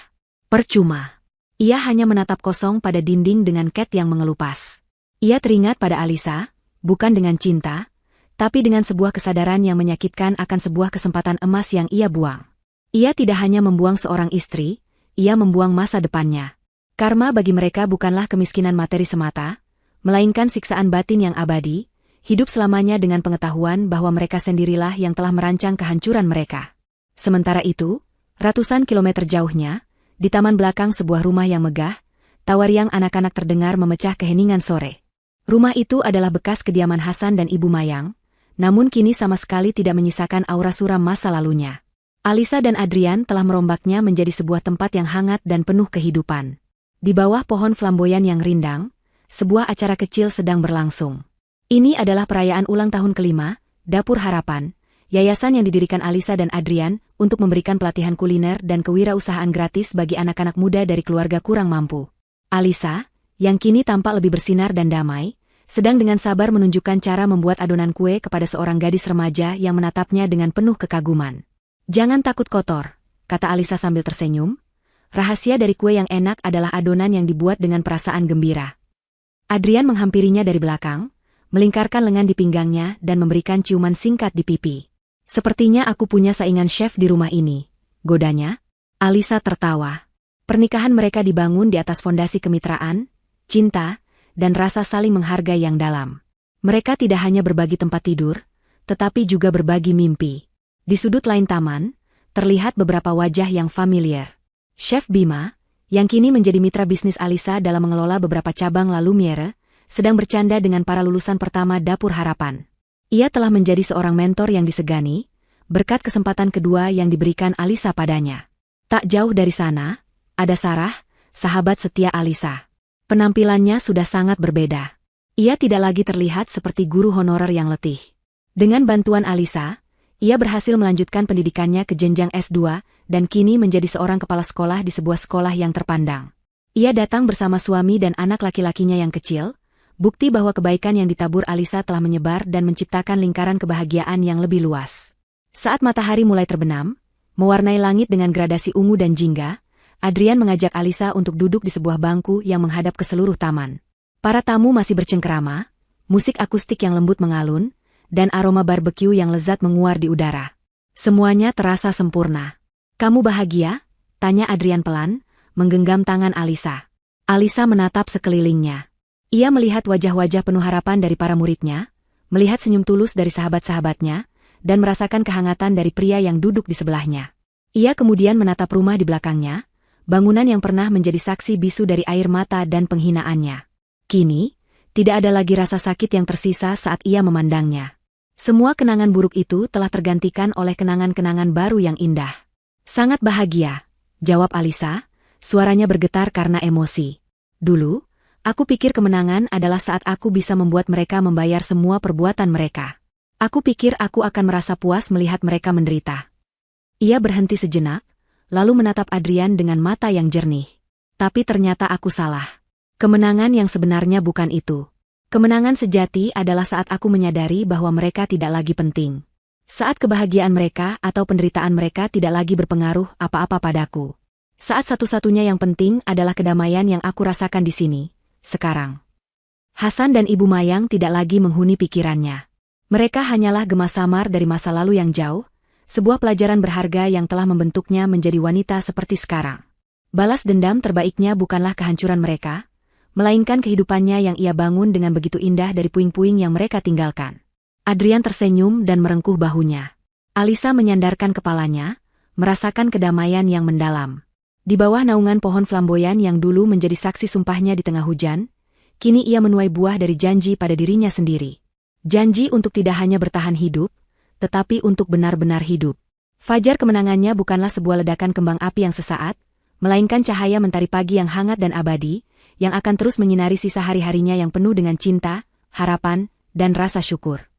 Percuma. Ia hanya menatap kosong pada dinding dengan cat yang mengelupas. Ia teringat pada Alisa, bukan dengan cinta, tapi dengan sebuah kesadaran yang menyakitkan akan sebuah kesempatan emas yang ia buang. Ia tidak hanya membuang seorang istri, ia membuang masa depannya. Karma bagi mereka bukanlah kemiskinan materi semata, melainkan siksaan batin yang abadi, hidup selamanya dengan pengetahuan bahwa mereka sendirilah yang telah merancang kehancuran mereka. Sementara itu, ratusan kilometer jauhnya, di taman belakang sebuah rumah yang megah, tawa riang anak-anak terdengar memecah keheningan sore. Rumah itu adalah bekas kediaman Hasan dan Ibu Mayang, namun kini sama sekali tidak menyisakan aura suram masa lalunya. Alisa dan Adrian telah merombaknya menjadi sebuah tempat yang hangat dan penuh kehidupan. Di bawah pohon flamboyan yang rindang, sebuah acara kecil sedang berlangsung. Ini adalah perayaan ulang tahun kelima, Dapur Harapan, yayasan yang didirikan Alisa dan Adrian untuk memberikan pelatihan kuliner dan kewirausahaan gratis bagi anak-anak muda dari keluarga kurang mampu. Alisa, yang kini tampak lebih bersinar dan damai, sedang dengan sabar menunjukkan cara membuat adonan kue kepada seorang gadis remaja yang menatapnya dengan penuh kekaguman. "Jangan takut kotor," kata Alisa sambil tersenyum. Rahasia dari kue yang enak adalah adonan yang dibuat dengan perasaan gembira. Adrian menghampirinya dari belakang, melingkarkan lengan di pinggangnya dan memberikan ciuman singkat di pipi. Sepertinya aku punya saingan chef di rumah ini, godanya. Alisa tertawa. Pernikahan mereka dibangun di atas fondasi kemitraan, cinta, dan rasa saling menghargai yang dalam. Mereka tidak hanya berbagi tempat tidur, tetapi juga berbagi mimpi. Di sudut lain taman, terlihat beberapa wajah yang familiar. Chef Bima, yang kini menjadi mitra bisnis Alisa dalam mengelola beberapa cabang La Lumiere, sedang bercanda dengan para lulusan pertama Dapur Harapan. Ia telah menjadi seorang mentor yang disegani, berkat kesempatan kedua yang diberikan Alisa padanya. Tak jauh dari sana, ada Sarah, sahabat setia Alisa. Penampilannya sudah sangat berbeda. Ia tidak lagi terlihat seperti guru honorer yang letih. Dengan bantuan Alisa, ia berhasil melanjutkan pendidikannya ke jenjang S2 dan kini menjadi seorang kepala sekolah di sebuah sekolah yang terpandang. Ia datang bersama suami dan anak laki-lakinya yang kecil, bukti bahwa kebaikan yang ditabur Alisa telah menyebar dan menciptakan lingkaran kebahagiaan yang lebih luas. Saat matahari mulai terbenam, mewarnai langit dengan gradasi ungu dan jingga, Adrian mengajak Alisa untuk duduk di sebuah bangku yang menghadap ke seluruh taman. Para tamu masih bercengkerama, musik akustik yang lembut mengalun, dan aroma barbeque yang lezat menguar di udara. Semuanya terasa sempurna. "Kamu bahagia?" tanya Adrian pelan, menggenggam tangan Alisa. Alisa menatap sekelilingnya. Ia melihat wajah-wajah penuh harapan dari para muridnya, melihat senyum tulus dari sahabat-sahabatnya, dan merasakan kehangatan dari pria yang duduk di sebelahnya. Ia kemudian menatap rumah di belakangnya, bangunan yang pernah menjadi saksi bisu dari air mata dan penghinaannya. Kini, tidak ada lagi rasa sakit yang tersisa saat ia memandangnya. Semua kenangan buruk itu telah tergantikan oleh kenangan-kenangan baru yang indah. "Sangat bahagia," jawab Alisa, suaranya bergetar karena emosi. "Dulu, aku pikir kemenangan adalah saat aku bisa membuat mereka membayar semua perbuatan mereka. Aku pikir aku akan merasa puas melihat mereka menderita." Ia berhenti sejenak, lalu menatap Adrian dengan mata yang jernih. "Tapi ternyata aku salah. Kemenangan yang sebenarnya bukan itu. Kemenangan sejati adalah saat aku menyadari bahwa mereka tidak lagi penting. Saat kebahagiaan mereka atau penderitaan mereka tidak lagi berpengaruh apa-apa padaku. Saat satu-satunya yang penting adalah kedamaian yang aku rasakan di sini, sekarang." Hasan dan Ibu Mayang tidak lagi menghuni pikirannya. Mereka hanyalah gema samar dari masa lalu yang jauh, sebuah pelajaran berharga yang telah membentuknya menjadi wanita seperti sekarang. Balas dendam terbaiknya bukanlah kehancuran mereka, melainkan kehidupannya yang ia bangun dengan begitu indah dari puing-puing yang mereka tinggalkan. Adrian tersenyum dan merengkuh bahunya. Alisa menyandarkan kepalanya, merasakan kedamaian yang mendalam. Di bawah naungan pohon flamboyan yang dulu menjadi saksi sumpahnya di tengah hujan, kini ia menuai buah dari janji pada dirinya sendiri. Janji untuk tidak hanya bertahan hidup, tetapi untuk benar-benar hidup. Fajar kemenangannya bukanlah sebuah ledakan kembang api yang sesaat, melainkan cahaya mentari pagi yang hangat dan abadi, yang akan terus menyinari sisa hari-harinya yang penuh dengan cinta, harapan, dan rasa syukur.